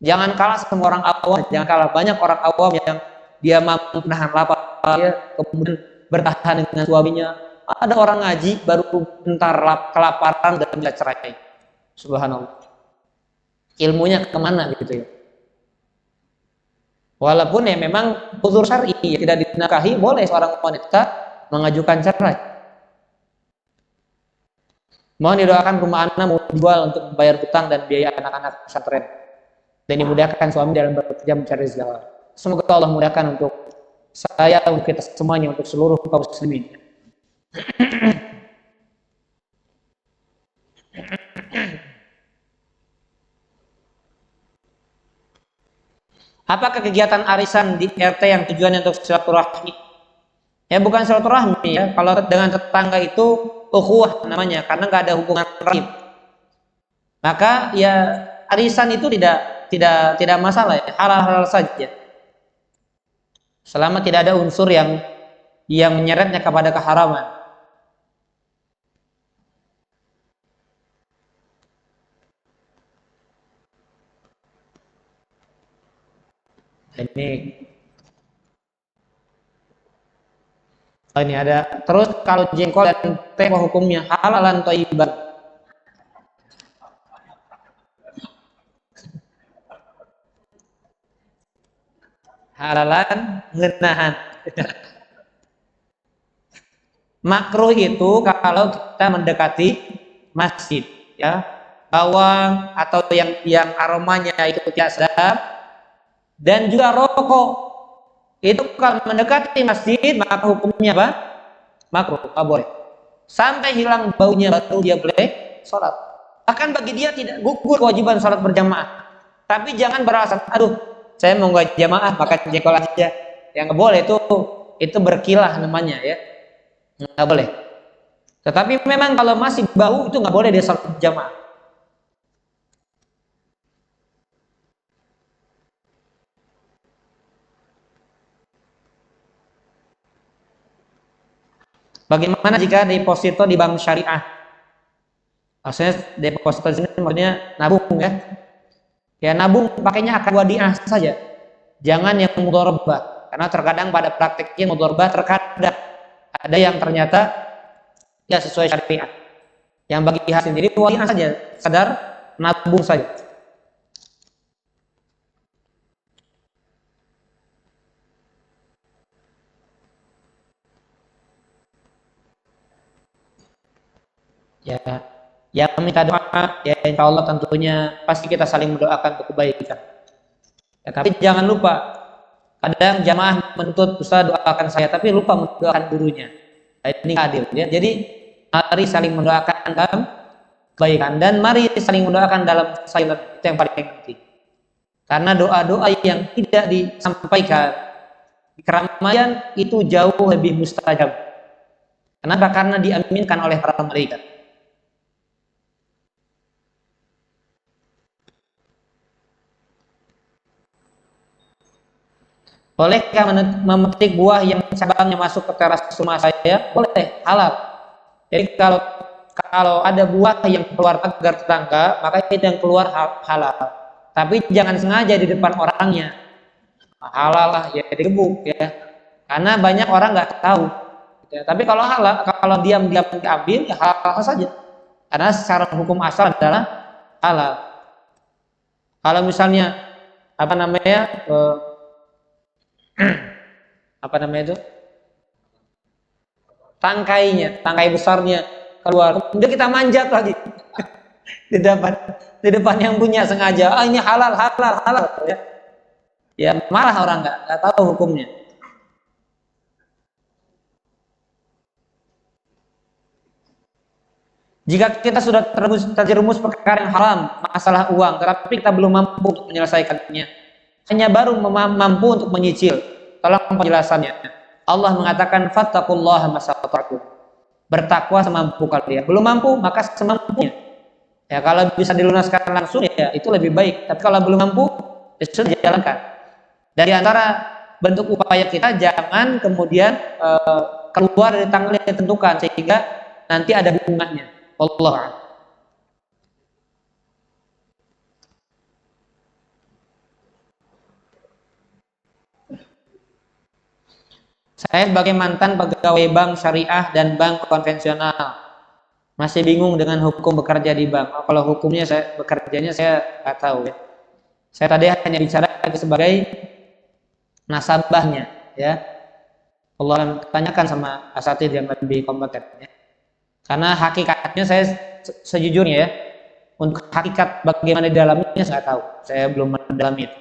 Jangan kalah sama orang awam, jangan kalah banyak orang awam yang dia mampu menahan lapar, ya, kemudian bertahan dengan suaminya. Ada orang ngaji baru bentar kelaparan dan bisa cerai. Subhanallah. Ilmunya kemana gitu ya? Walaupun ya memang uzur syar'i, ya, tidak dinikahi, boleh seorang wanita mengajukan cerai. Mohon didoakan rumah Anda mau dijual untuk membayar hutang dan biaya anak-anak pesantren. Dan dimudahkan suami dalam bekerja mencari rezeki. Semoga Allah mudahkan untuk saya, untuk kita semuanya, untuk seluruh kaum muslimin. Apakah kegiatan arisan di RT yang tujuannya untuk silaturahmi? Ya bukan silaturahmi ya. Kalau dengan tetangga itu ukhuwah namanya, karena nggak ada hubungan rahim. Maka ya arisan itu tidak masalah ya, halal-halal saja. Selama tidak ada unsur yang menyeretnya kepada keharaman. Ini ada terus kalau jengkol dan teh hukumnya halalan thayyiban. Halalan ngenahan. Makruh itu kalau kita mendekati masjid ya, bawang atau yang aromanya itu tidak sedap, dan juga rokok itu kalau mendekati masjid maka hukumnya apa? Makruh, tak boleh. Sampai hilang baunya baru dia boleh sholat. Bahkan bagi dia tidak gugur kewajiban sholat berjamaah. Tapi jangan beralasan, aduh, saya mau nggak jamaah makan jengkol aja. Yang nggak boleh itu berkilah namanya ya, nggak boleh. Tetapi memang kalau masih bau itu nggak boleh dia sholat berjamaah. Bagaimana jika deposito di bank syariah? Maksudnya deposito di sini maksudnya nabung ya. Ya nabung pakainya akad wadiah saja. Jangan yang mudharabah. Karena terkadang pada praktiknya mudharabah terkadang ada yang ternyata ya sesuai syariat. Yang bagi hasil sendiri wadiah saja, sadar nabung saja. Ya, yang minta doa ya insya Allah tentunya pasti kita saling mendoakan untuk kebaikan. Ya, tapi jangan lupa kadang jamaah menuntut Ustaz doakan saya tapi lupa mendoakan gurunya. Nah, ini adil ya. Jadi mari saling mendoakan dalam kebaikan dan mari saling mendoakan dalam silent, itu yang paling penting. Karena doa-doa yang tidak disampaikan di keramaian itu jauh lebih mustajab. Kenapa? Karena diaminkan oleh para malaikat. Bolehkah memetik buah yang cabangnya masuk ke teras rumah saya? Boleh, halal. Jadi kalau ada buah yang keluar pagar tetangga, maka itu yang keluar halal. Tapi jangan sengaja di depan orangnya. Halal lah, ya digebuk ya. Karena banyak orang nggak tahu. Ya, tapi kalau halal, kalau diam-diam diambil, ya halal saja. Karena secara hukum asal adalah halal. Kalau misalnya apa namanya? Apa namanya itu, tangkai besarnya keluar, kemudian kita manjat lagi di depan yang punya sengaja, ini halal ya, ya marah orang nggak tahu hukumnya. Jika kita sudah terjerumus perkara yang haram, masalah uang, tetapi kita belum mampu untuk menyelesaikannya, hanya baru mampu untuk menyicil, tolong penjelasannya. Allah mengatakan fattaqullaha masata'tum. Bertakwa semampu kalian. Belum mampu maka semampunya. Ya kalau bisa dilunaskan langsung ya itu lebih baik. Tapi kalau belum mampu ya sudah jalankan. Dari antara bentuk upaya kita jangan kemudian keluar dari tanggal yang ditentukan sehingga nanti ada bunganya. Allah. Saya sebagai mantan pegawai bank syariah dan bank konvensional masih bingung dengan hukum bekerja di bank. Kalau hukumnya saya bekerjanya saya nggak tahu ya. Saya tadi hanya bicara sebagai nasabahnya ya. Allah tanyakan sama asatidz yang lebih kompeten ya. Karena hakikatnya saya sejujurnya ya, untuk hakikat bagaimana di dalamnya saya tahu, saya belum mendalami itu.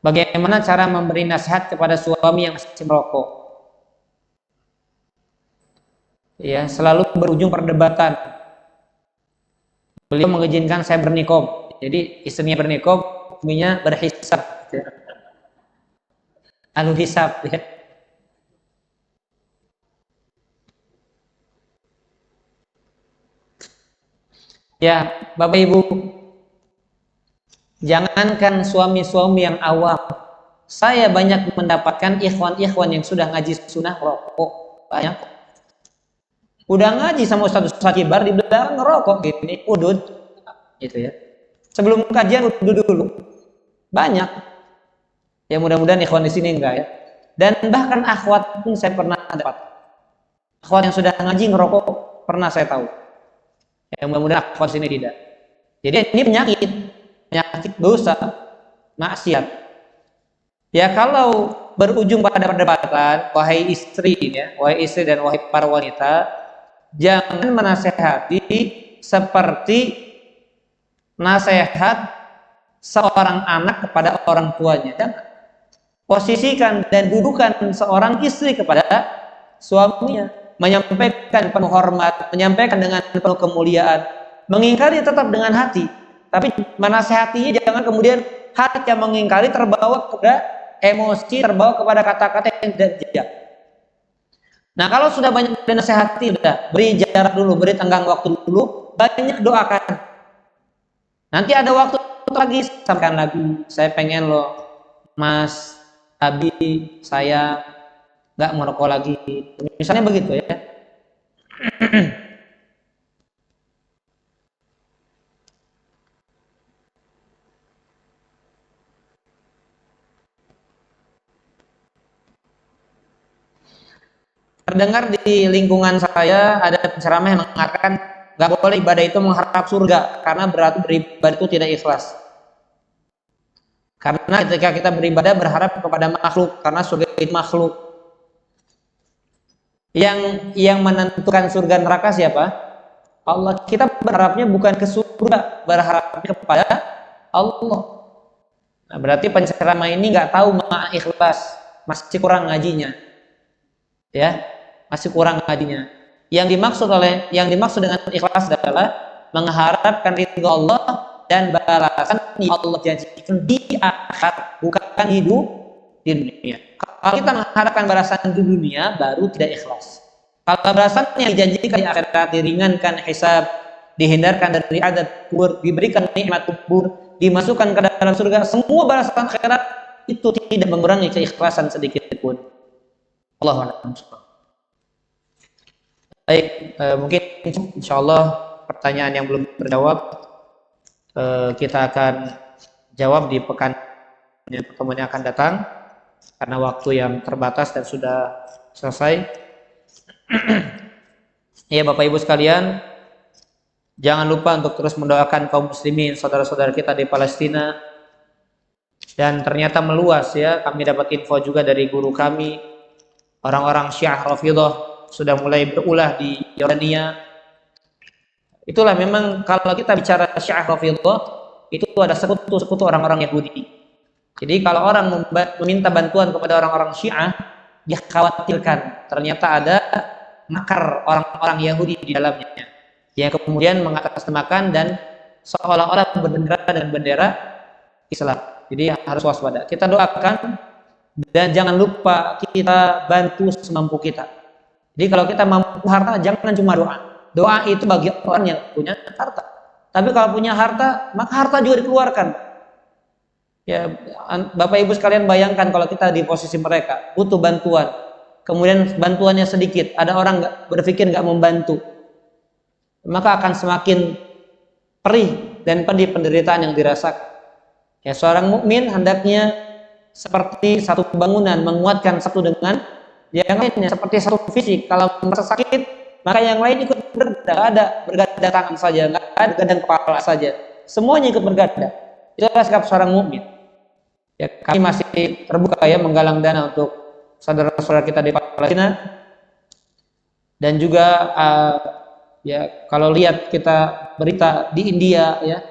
Bagaimana cara memberi nasihat kepada suami yang masih merokok? Ya, selalu berujung perdebatan. Beliau mengizinkan saya bernikob, jadi istrinya bernikob, suaminya berhisab, anu hisab ya. Ya, Bapak Ibu, jangankan suami-suami yang awam, saya banyak mendapatkan ikhwan-ikhwan yang sudah ngaji sunnah rokok, banyak. Udah ngaji sama Ustaz Sakibar di belakang ngerokok gini, udud, gitu ya. Sebelum kajian udud dulu, banyak. Ya mudah-mudahan ikhwan di sini enggak ya. Dan bahkan akhwat pun saya pernah dapat. Akhwat yang sudah ngaji ngerokok pernah saya tahu. Ya mudah-mudahan akhwat sini tidak. Jadi ini penyakit dosa, maksiat. Ya kalau berujung pada perdebatan, wahai istri ya, wahai istri dan wahai para wanita, jangan menasehati seperti nasihat seorang anak kepada orang tuanya. Jangan. Posisikan dan dudukan seorang istri kepada suaminya, menyampaikan penuh hormat, menyampaikan dengan penuh kemuliaan, mengingkari tetap dengan hati, tapi menasehatinya jangan kemudian hati yang mengingkari terbawa kepada emosi, terbawa kepada kata-kata yang tidak bijak. Nah kalau sudah banyak dinasehati, udah beri jarak dulu, beri tenggang waktu dulu, banyak doakan. Nanti ada waktu lagi, sampaikan lagi, saya pengen loh Mas Abi, saya nggak merokok lagi, misalnya begitu ya. Terdengar di lingkungan saya ada penceramah yang mengatakan nggak boleh ibadah itu mengharap surga karena berarti beribadah itu tidak ikhlas. Karena ketika kita beribadah berharap kepada makhluk, karena surga itu makhluk. Yang menentukan surga neraka siapa? Allah. Kita berharapnya bukan ke surga, berharapnya kepada Allah. Nah, berarti penceramah ini nggak tahu makna ikhlas, masih kurang ngajinya. Ya, masih kurang ngajinya. Yang dimaksud dengan ikhlas adalah mengharapkan ridho Allah dan balasan yang Allah janjikan di akhirat, bukan hidup di dunia. Kalau kita mengharapkan balasan di dunia, baru tidak ikhlas. Kalau balasan yang dijanjikan di akhirat, diringankan hisab, dihindarkan dari adab kubur, diberikan nikmat kubur, dimasukkan ke dalam surga, semua balasan akhirat itu tidak mengurangi keikhlasan sedikit pun. Allahu a'lam. Baik, mungkin insyaallah pertanyaan yang belum terjawab kita akan jawab di pertemuan yang akan datang karena waktu yang terbatas dan sudah selesai. Ya Bapak Ibu sekalian, jangan lupa untuk terus mendoakan kaum muslimin, saudara-saudara kita di Palestina. Dan ternyata meluas ya, kami dapat info juga dari guru kami, orang-orang Syiah Rafidhah sudah mulai berulah di Yordania. Itulah memang kalau kita bicara Syiah Rafidhah, itu ada sekutu orang-orang Yahudi. Jadi kalau orang meminta bantuan kepada orang-orang Syiah, dia khawatirkan ternyata ada makar orang-orang Yahudi di dalamnya, yang kemudian mengatasnamakan dan seolah-olah berbendera dan bendera Islam. Jadi harus waspada. Kita doakan dan jangan lupa kita bantu semampu kita. Jadi kalau kita mampu harta, jangan cuma doa. Doa itu bagi orang yang punya harta. Tapi kalau punya harta, maka harta juga dikeluarkan. Ya, Bapak Ibu sekalian bayangkan kalau kita di posisi mereka, butuh bantuan. Kemudian bantuannya sedikit, ada orang berpikir nggak membantu, maka akan semakin perih dan pedih penderitaan yang dirasakan. Ya, seorang mukmin hendaknya seperti satu bangunan, menguatkan satu dengan yang lainnya, seperti satu fisik. Kalau merasa sakit, maka yang lain ikut bergada tangan saja, nggak ada gadang kepala saja, semuanya ikut bergada. Itulah sikap seorang mukmin. Ya, kami masih terbuka ya menggalang dana untuk saudara-saudara kita di Palestina, dan juga ya kalau lihat kita berita di India ya,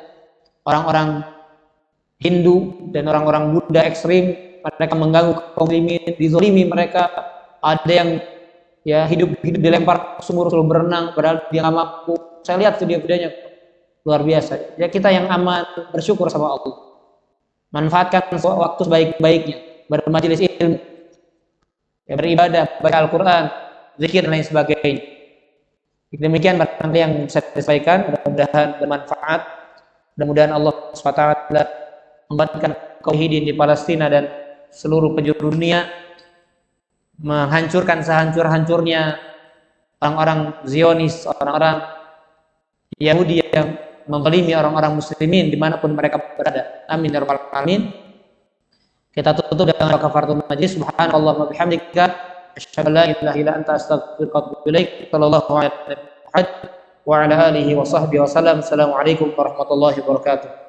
orang-orang Hindu dan orang-orang Buddha ekstrim, mereka mengganggu kaum muslimin, dizolimi mereka, ada yang ya hidup dilempar ke sumur suruh berenang padahal dia nggak mampu. Saya lihat video-videonya luar biasa. Ya kita yang aman bersyukur sama Allah, manfaatkan waktu sebaik-baiknya, bermajelis ilmu, ya, beribadah, baca Al-Quran, zikir dan lain sebagainya. Demikian barangkali yang bisa disampaikan, mudah-mudahan bermanfaat. Mudah-mudahan Allah SWT membantu kauhidin di Palestina dan seluruh penjuru dunia, menghancurkan sehancur-hancurnya orang-orang Zionis, orang-orang Yahudi yang menzalimi orang-orang muslimin dimanapun mereka berada. Amin ya rabbal alamin. Kita tutup dengan kafaratul majlis. Subhanallah wa bihamdika, asyhadu an la ilaha illa anta, astaghfiruka wa atubu ilaik. Sallallahu alaihi wa ala alihi wa sahbihi wa sallam. Assalamualaikum warahmatullahi wabarakatuh.